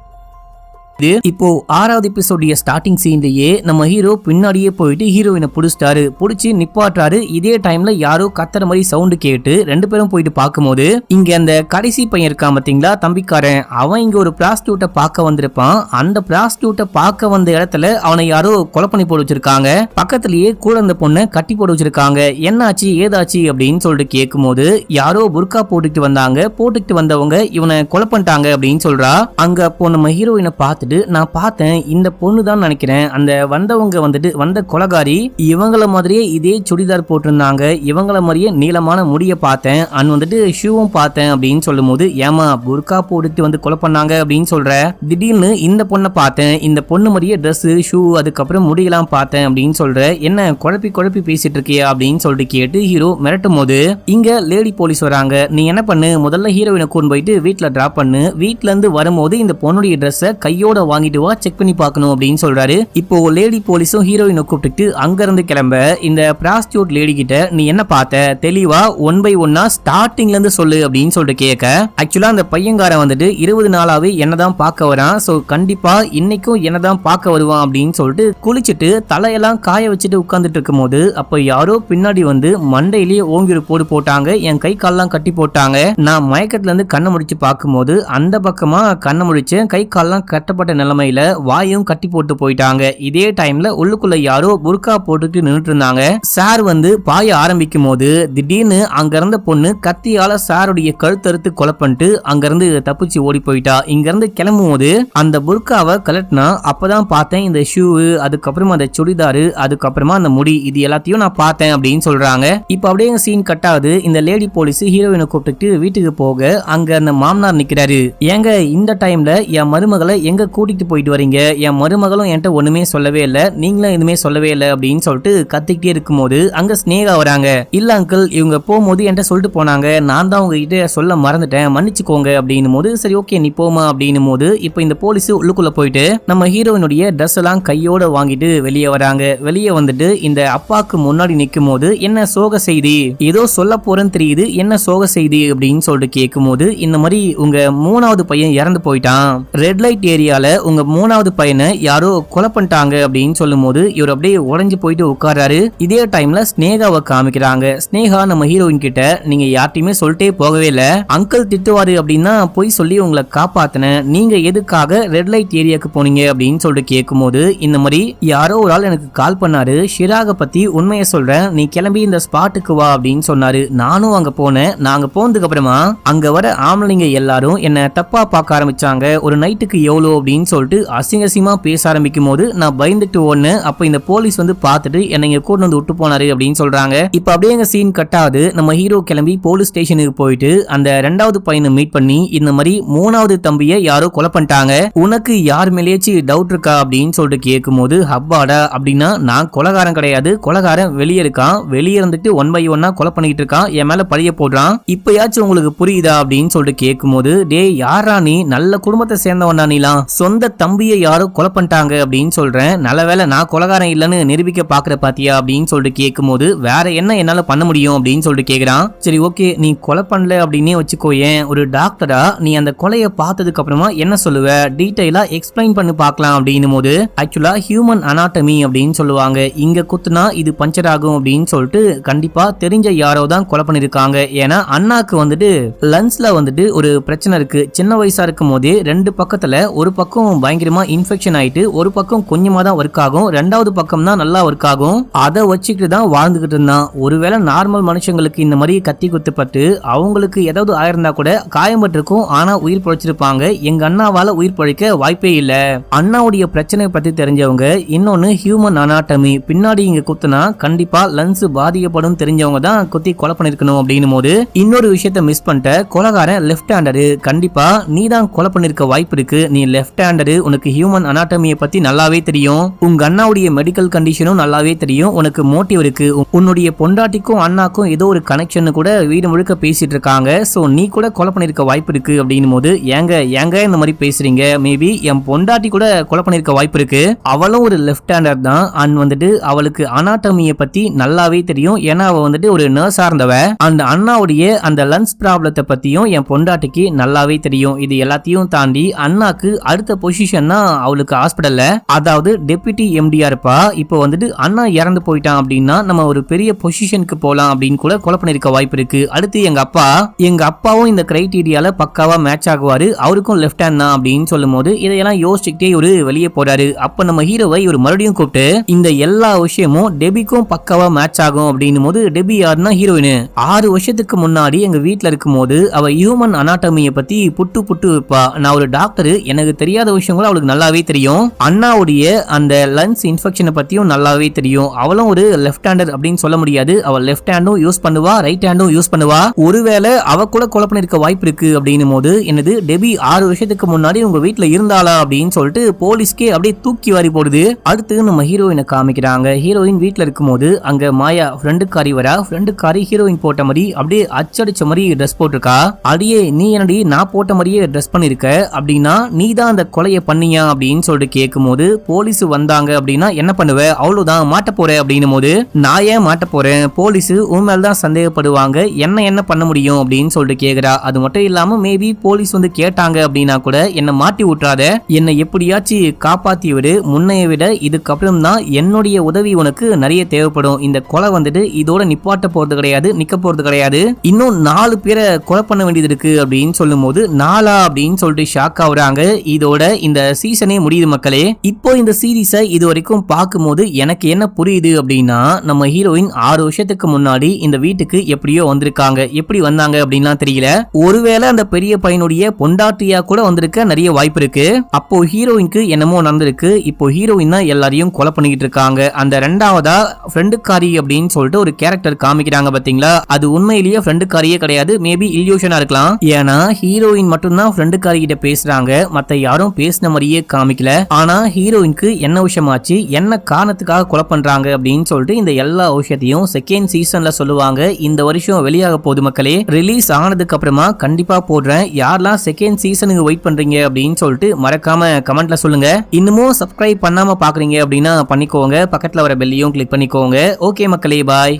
இப்போ 6வது எபிசோடைய ஸ்டார்டிங் சீன்லயே நம்ம ஹீரோ பின்னாடியே போயிட்டு ஹீரோயினை புடிச்சிட்டாரு. புடிச்சு நிப்பாட்டுறாரு. இதே டைம்ல யாரோ கத்துற மாதிரி சவுண்ட் கேட்டு 2 பேரும் போயிட்டு பார்க்கும்போது இங்க அந்த கடைசி பையன் இருக்கான் பாத்தீங்களா, தம்பிக்காரன், அவன் இங்க ஒரு பிராஸ்டியூட்டை பார்க்க வந்திருப்பான். அந்த பிராஸ்டியூட்டை பார்க்க வந்த இடத்துல அவனை யாரோ கொலை பண்ணி போட்டு வச்சிருக்காங்க. பக்கத்திலேயே கூட அந்த பொண்ணை கட்டி போட்டு வச்சிருக்காங்க. என்னாச்சு ஏதாச்சு அப்படின்னு சொல்லிட்டு கேட்கும் போது யாரோ புர்கா போட்டுக்கிட்டு வந்தாங்க, போட்டுக்கிட்டு வந்தவங்க இவனை கொலை பண்ணிட்டாங்க அப்படின்னு சொல்றா. அங்க அப்போ நம்ம ஹீரோயினை பார்த்து நான் பார்த்தேன், இந்த பொண்ணு தான் நினைக்கிறேன், அந்த வந்தவங்க வந்துட்டு வந்த கொலகாரி இவங்கள மாதிரியே இதே சுடிதார் போட்டிருந்தாங்க, இவங்கள மாதிரியே நீளமான முடிய பார்த்தேன், அண்ட் வந்துட்டு ஷூவும் பார்த்தேன் அப்படின்னு சொல்லும் போது, ஏமா புர்கா போட்டுட்டு வந்து கொலை பண்ணாங்க அப்படின்னு சொல்ற, திடீர்னு இந்த பொண்ணை பார்த்தேன், இந்த பொண்ணு மாதிரியே ட்ரெஸ் ஷூ அதுக்கப்புறம் முடியெல்லாம் பார்த்தேன் அப்படின்னு சொல்ற, என்ன குழப்பி குழப்பி பேசிட்டு இருக்கியா அப்படின்னு சொல்லிட்டு கேட்டு ஹீரோ மிரட்டும் போது இங்க லேடி போலீஸ் வராங்க. நீ என்ன பண்ணு, முதல்ல ஹீரோயினை கூண்டு போயிட்டு வீட்டுல டிராப் பண்ணு, வீட்டுல இருந்து வரும்போது இந்த பொண்ணுடைய ட்ரெஸ்ஸை கையோட வாங்கிட்டு வா, செக் பண்ணி பார்க்கணும் அப்படின்னு சொல்றாரு. இப்போ லேடி போலீஸும் ஹீரோயினை கூப்பிட்டு அங்க இருந்து கிளம்ப இந்த பிராஸ்டியூட் லேடி கிட்ட நீ என்ன பார்த்த, தெளிவா 1 by 1 ஸ்டார்டிங்ல இருந்து சொல்லு அப்படின்னு சொல்லிட்டு கேட்க, ஆக்சுவலா அந்த பையன்காரன் வந்துட்டு 20 நாளாவே என்னதான் பார்க்க வரான், சோ கண்டிப்பா இன்னைக்கும் என்னதான் பார்க்க வருவான் அப்படின்னு சொல்லிட்டு குளிச்சுட்டு தலையெல்லாம் காய வச்சுட்டு உட்கார்ந்துட்டு இருக்கும் போது அப்ப யாரோ பின்னாடி வந்து மண்டையிலேயே ஓங்கி ஒரு போடு போட்டாங்க, என் கை கால்லாம் கட்டி போட்டாங்க. நான் மயக்கத்துல இருந்து கண்ணை முடிச்சு பார்க்கும்போது அந்த பக்கமா கண்ணை முடிச்சேன், கை கால்லாம் கட்டப்பட்ட நிலைமையில வாயும் கட்டி போட்டு போயிட்டாங்க. இதே டைம்ல உள்ளுக்குள்ள யாரோ புர்கா போட்டுட்டு நின்னுட்டு இருந்தாங்க. சார் வந்து பாய ஆரம்பிக்கும் போது திடீர்னு அங்க இருந்த பொண்ணு கத்தியால சாருடைய கழுத்தறுத்து கொலை பண்ணிட்டு அங்க இருந்து தப்பிச்சு ஓடி போயிட்டா. இங்க இருந்து கிளம்பும் போது அந்த புர்காவை கலட்டினா அப்பதான் பார்த்தேன் இந்த ஷூ, அதுக்கப்புறமா அந்த சுடிதாரு, அதுக்கப்புறமா அந்த முடி, இது எல்லாத்தையும் நான் பார்த்தேன் அப்படின்னு சொல்றாங்க. இப்ப அப்படியே சீன் கட் ஆகுது. இந்த லேடி போலீஸ் ஹீரோயினை கூப்பிட்டு வீட்டுக்கு போக அங்க அந்த மாமனார் நிக்கிறாரு. ஏங்க இந்த டைம்ல என் மருமகளை எங்க கூட்டிட்டு போயிட்டு வரீங்க, என் மருமகளும் என்கிட்ட ஒண்ணுமே சொல்லவே இல்ல, நீங்களும் எதுவுமே சொல்லவே இல்லை அப்படின்னு சொல்லிட்டு கத்திக்கிட்டே இருக்கும்போது அங்க ஸ்னேகா வராங்க. இல்ல அங்கிள், இவங்க போகும்போது என்கிட்ட சொல்லிட்டு போனாங்க, நான் தான் உங்ககிட்ட சொல்ல மறந்துட்டேன், மன்னிச்சுக்கோங்க அப்படின்னும் போது சரி ஓகே நீ போமா அப்படின்னும் போது இப்ப இந்த போலீஸ் உள்ளுக்குள்ள போயிட்டு நம்ம ஹீரோயினுடைய ட்ரெஸ் எல்லாம் கையோட வாங்கிட்டு வெளியே வராங்க. வெளியே வந்துட்டு இந்த அப்பாக்கு முன்னாடி நிற்கும் போது என்ன சோக செய்தி, ஏதோ சொல்ல போறேன்னு தெரியுது, என்ன சோக செய்தி அப்படின்னு சொல்லிட்டு கேட்கும் போது இந்த மாதிரி உங்க 3வது பையன் இறந்து போயிட்டான், ரெட் லைட் ஏரியால உங்க 3வது பையனை யாரோ கொலை பண்ணிட்டாங்க அப்படின்னு சொல்லும் போது இவர் அப்படியே உடைஞ்சு போயிட்டு உட்கார்றாரு. இதே டைம்ல ஸ்னேகாவை காமிக்கிறாங்க. ஸ்னேகா நம்ம ஹீரோயின் கிட்ட நீங்க யார்ட்டையுமே சொல்லிட்டே போகவே இல்ல, அங்கிள் திட்டுவாரு அப்படின்னா போய் சொல்லி உங்களை காப்பாத்தினேன், நீங்க எதுக்காக ரெட் லைட் ஏரியாக்கு போனீங்க அப்படின்னு சொல்லிட்டு கேட்கும் போது இந்த மாதிரி யாரோ ஒரு ஆள் எனக்கு கால் பண்ணாரு, ஷிராக பத்தி உண்மையை சொல்றேன், நீ கிளம்பி இந்த ஸ்பாட்டுக்கு வா அப்படின்னு சொன்னாரு. நானும் அங்க போனேன். நாங்க போனதுக்கு அப்புறமா அங்க வர ஆம்பளைங்க எல்லாரும் என்ன தப்பா பார்க்க ஆரம்பிச்சாங்க, ஒரு நைட்டுக்கு எவ்வளோ அப்படின்னு சொல்லிட்டு அசிங்கசியமா பேச ஆரம்பிக்கும் போது நான் பயந்துட்டு ஒண்ணு. அப்ப இந்த போலீஸ் வந்து பார்த்துட்டு என்னை இங்க கூட்டு வந்து விட்டு போனாரு அப்படின்னு சொல்றாங்க. இப்ப அப்படியே எங்க சீன் கட் ஆகுது. நம்ம ஹீரோ கிளம்பி போலீஸ் ஸ்டேஷனுக்கு போயிட்டு அந்த ரெண்டாவது பையனை மீட் பண்ணி இந்த மாதிரி மூணாவது தம்பியை யாரோ கொலை பண்ணிட்டாங்க, உனக்கு யார் மேலேயாச்சும் டவுட் இருக்கா அப்படின்னு சொல்லிட்டு கேட்கும் போது, ஹப்பாடா அப்படின்னா நான் கொலைகாரன் கிடையாது, கொலைகாரன் வெளியே இருக்கான், வெளியே இருந்துட்டு ஒன் பை ஒன்னா கொலை பண்ணிட்டு இருக்கான், என் மேல பழிய போடுறான், இப்பயாச்சும் உங்களுக்கு புரியுதா அப்படின்னு சொல்லிட்டு கேட்கும் போது, டே யாரா நீ, நல்ல குடும்பத்தை சேர்ந்தவனா நீலாம், சொந்த தம்பியை யாரோ கொலை பண்ணிட்டாங்க அப்படின்னு சொல்றேன், நல்ல வேளை நான் கொலைகாரன் இல்லன்னு நிரூபிக்க பாக்குற பாத்தியா அப்படின்னு சொல்லிட்டு கேட்கும் போது, வேற என்ன என்னால பண்ண முடியும் அப்படின்னு சொல்லிட்டு கேக்குறான். சரி ஓகே நீ கொலை பண்ணல அப்படின்னே வச்சுக்கோ, ஏன் ஒரு டாக்டரா நீ அந்த கொலையை பார்த்ததுக்கு அப்புறமா என்ன சொல்லுவ, டீடைலா எக்ஸ்பிளைன் பண்ணி பார்க்கலாம் அப்படின்னும் போது, ஆக்சுவலா ஹியூமன் அனாட்டமி அப்படின்னு சொல்லுவாங்க, இங்க குத்துனா இது பஞ்சர் ஆகும் அப்படின்னு சொல்லிட்டு கண்டிப்பா தெரிஞ்ச யாரோ தான் கொலை பண்ணிருக்காங்க. ஏன்னா அண்ணாக்கு வந்துட்டு லங்ஸ்ல வந்துட்டு ஒரு பிரச்சனை இருக்கு, சின்ன வயசா இருக்கும் போதே ரெண்டு பக்கத்துல ஒரு பக்கம் பயங்கரமா இன்ஃபெக்ஷன் ஆயிட்டு ஒரு பக்கம் கொஞ்சமா தான் ஒர்க் ஆகும், ரெண்டாவது பக்கம் தான் நல்லா ஒர்க் ஆகும், அதை வச்சுக்கிட்டு தான் வாழ்ந்துகிட்டு இருந்தான். ஒருவேளை நார்மல் மனுஷங்களுக்கு இந்த மாதிரி கத்தி குத்துப்பட்டு அவங்களுக்கு ஏதாவது ஆயிருந்தா கூட காயம்பட்டிருக்கும், ஆனா உயிர் பொழைச்சிருப்பாங்க. எங்க அண்ணாவால உயிர் பொழைக்க வாய்ப்பே இல்ல. அண்ணாவுடைய பிரச்சனை பத்தி தெரிஞ்சவங்க, இன்னொன்னு ஹியூமன் அனாட்டமி, பின்னாடி இங்க குத்துனா கண்டிப்பா லங்ஸ் பாதிக்கப்படும் தெரிஞ்சவங்க தான் குத்தி கொலை பண்ணிருக்கணும் அப்படின்னும் போது, இன்னொரு விஷயத்த மிஸ் பண்ணிட்ட, கொலைகாரன் லெஃப்ட் ஹேண்டரு, கண்டிப்பா நீ தான் கொலை பண்ணிருக்க வாய்ப்பு இருக்கு, நீ லெஃப்ட் ஹேண்டரு, உனக்கு ஹியூமன் அனாட்டமியை பத்தி நல்லாவே தெரியும், உங்க அண்ணாவுடைய மெடிக்கல் கண்டிஷனும் நல்லாவே தெரியும், உனக்கு மோட்டிவ் இருக்கு, உன்னுடைய பொண்டாட்டிக்கும் அண்ணாக்கும் ஏதோ ஒரு கனெக்ஷன் கூட வீடு முழுக்க பேசிட்டு இருக்காங்க, சோ நீ கூட கொலை பண்ணிருக்க வாய்ப்பு இருக்கு அப்படின்னும் போது, ஏங்க ஏங்க இந்த மாதிரி பேசுறீங்க, மேபி என் பொண்டாட்டி கூட கொலை பண்ணிருக்க வாய்ப்பு இருக்கு, அவளும் ஒரு லெஃப்ட் ஹேண்டர் தான், அண்ட் வந்துட்டு அவளுக்கு அனாட்டமியை பத்தி நல்லாவே தெரியும், ஏன்னா அவ வந்துட்டு ஒரு நர்ஸா இருந்தவ, அந்த அண்ணாவுடைய அந்த லங்ஸ் ப்ராப்ளத்தை பத்தியும் என் பொண்டாட்டிக்கு நல்லாவே தெரியும். இது எல்லாத்தையும் தாண்டி அண்ணாக்கு அடுத்த பொசிஷன் தான் அவளுக்கு ஹாஸ்பிடல்ல, அதாவது டெப்யூட்டி எம்டியா இருப்பா. இப்போ வந்துட்டு அண்ணா இறந்து போயிட்டான் அப்படின்னா நம்ம ஒரு பெரிய பொசிஷனுக்கு போலாம் அப்படின்னு கூட கொலை பண்ணிருக்க வாய்ப்பு இருக்கு. அடுத்து எங்க அப்பாவும் இந்த கிரைட்டீரியால பக்காவா மேட்ச் ஆகுவாரு, அவருக்கும் லெஃப்ட் ஹேண்ட் தான் அப்படின்னு சொல்லும் போது இதையெல்லாம் யோசிச்சுக்கிட்டே ஒரு வெளியே போறாரு. அப்ப நம்ம ஹீரோவை ஒரு மறுபடியும் கூப்பிட்டு இந்த எல்லா விஷயமும் டெபிக்கும் பக்காவா மேட்ச் ஆகும் அப்படின்னும் போது, டெபி யாருன்னா ஹீரோயின், 6 வருஷத்துக்கு முன்னாடி எங்க வீட்டுல இருக்கும் போது அவ ஹியூமன் அனாட்டமியை பத்தி புட்டு வைப்பா, நான் ஒரு டாக்டர், எனக்கு தெரியாத விஷயங்களும் அவளுக்கு நல்லாவே தெரியும், அண்ணாவுடைய அந்த லங்ஸ் இன்ஃபெக்ஷனை பத்தியும் நல்லாவே தெரியும், அவளும் ஒரு லெஃப்ட் ஹேண்டர் அப்படின்னு சொல்ல முடியாது, அவள் லெஃப்ட் ஹேண்டும் யூஸ் பண்ணுவா ரைட் ஹேண்டும் யூஸ் பண்ணுவா, ஒருவேளை அவ கூட கொலை பண்ணிருக்க வாய்ப்பு இருக்கு அப்படின்னும் போது, என்னது டெபி 6 வருஷத்துக்கு முன்னாடி உங்க வீட்டுல இருந்தாளா அப்படின்னு சொல்லிட்டு போலீஸ்க்கே அப்படியே தூக்கி வாரி போடுது. அடுத்து நம்ம ஹீரோயினை காமிக்கிறாங்க. ஹீரோயின் வீட்டுல இருக்கும் போது அங்க மாயா ஃப்ரெண்டுக்காரி வரா, ஃப்ரெண்டுக்காரி ஹீரோயின் போட்ட மாதிரி அப்படியே அச்சடிச்ச மாதிரி ட்ரெஸ் போட்டிருக்கா. அடியே நீ என்னடி நான் போட்ட மாதிரியே ட்ரெஸ் பண்ணிருக்க, அப்படின்னா நீ தான் அந்த கொலையை பண்ணியா அப்படின்னு சொல்லிட்டு கேட்கும் போது, போலீஸ் வந்தாங்க அப்படின்னா என்ன பண்ணுவ, அவ்வளவுதான் மாட்ட போற அப்படின்னும் போது, நான் ஏன் மாட்ட போறேன், போலீஸ் உன் மேல தான் சந்தேகப்படுவாங்க, என்ன பண்ண முடியும் அப்படின்னு சொல்லிட்டு கேக்குறா. அது மட்டும் இல்லாம மேபி போலீஸ் வந்து கேட்டாங்க அப்படின்னா கூட என்ன மாட்டி விட்டுறாத, என்னை எப்படியாச்சும் காப்பாத்தி விடு, முன்னைய விட இதுக்கப்புறம் தான் என்னுடைய உதவி உனக்கு நிறைய தேவைப்படும், இந்த கொலை வந்துட்டு இதோட நிப்பாட்ட போறது கிடையாது, நிக்க போறது கிடையாது, இன்னும் 4 பேரை கொலை பண்ண வேண்டியது இருக்கு அப்படின்னு சொல்லும் போது, 4 அப்படின்னு சொல்லிட்டு ஷாக் ஆகுறாங்க. இதோட இந்த சீசனே முடியுது மக்களே. இப்போ இந்த சீரீஸை இது வரைக்கும் பார்க்கும்போது எனக்கு என்ன புரியுது அப்படின்னா, நம்ம ஹீரோயின் 6 வருஷத்துக்கு முன்னாடி இந்த வீட்டுக்கு எப்படியோ வந்திருக்காங்க, எப்படி வந்தாங்க அப்படின்னா தெரியல, ஒருவேளை அந்த பெரிய பையனுடைய பொண்டாட்டியா கூட வந்திருக்க நிறைய வாய்ப்பு இருக்கு. அப்போ ஹீரோயினுக்கு என்னமோ நடந்திருக்கு, இப்போ ஹீரோயின் தான் எல்லாரையும் கொலை பண்ணிக்கிட்டு இருக்காங்க. அந்த ரெண்டாவதா ஃப்ரெண்டுக்காரி அப்படின்னு சொல்லிட்டு ஒரு கேரக்டர் காமிக்கிறாங்க பாத்தீங்களா, அது உண்மையிலேயே ஃப்ரெண்டுக்காரியே கிடையாது, மேபி இல்யூஷனா இருக்கலாம், ஏன்னா ஹீரோயின் மட்டும் தான் ஃப்ரெண்டுக்காரி கிட்ட பேசுறாங்க, மத்த யாரும் பேசின மாதிரியே காமிக்கல. ஆனா ஹீரோயினுக்கு என்ன விஷயமாச்சு, என்ன காரணத்துக்காக கொலை பண்றாங்க அப்படின்னு சொல்லிட்டு இந்த எல்லா விஷயத்தையும் செகண்ட் சீசன்ல சொல்லுவாங்க. இந்த வருஷம் வெளியாக போகுது மக்களே, ரிலீஸ் ஆனதுக்கு அப்புறமா கண்டிப்பா போடுறேன். யாரெல்லாம் செகண்ட் சீசனுக்கு வெயிட் பண்றீங்க அப்படின்னு சொல்லிட்டு மறக்காம கமெண்ட்ல சொல்லுங்க. இன்னமும் சப்ஸ்கிரைப் பண்ணாம பாக்குறீங்க அப்படின்னா பண்ணிக்கோங்க, பக்கத்துல வர பெல்லையும் கிளிக் பண்ணிக்கோங்க. ஓகே மக்களே, பாய்.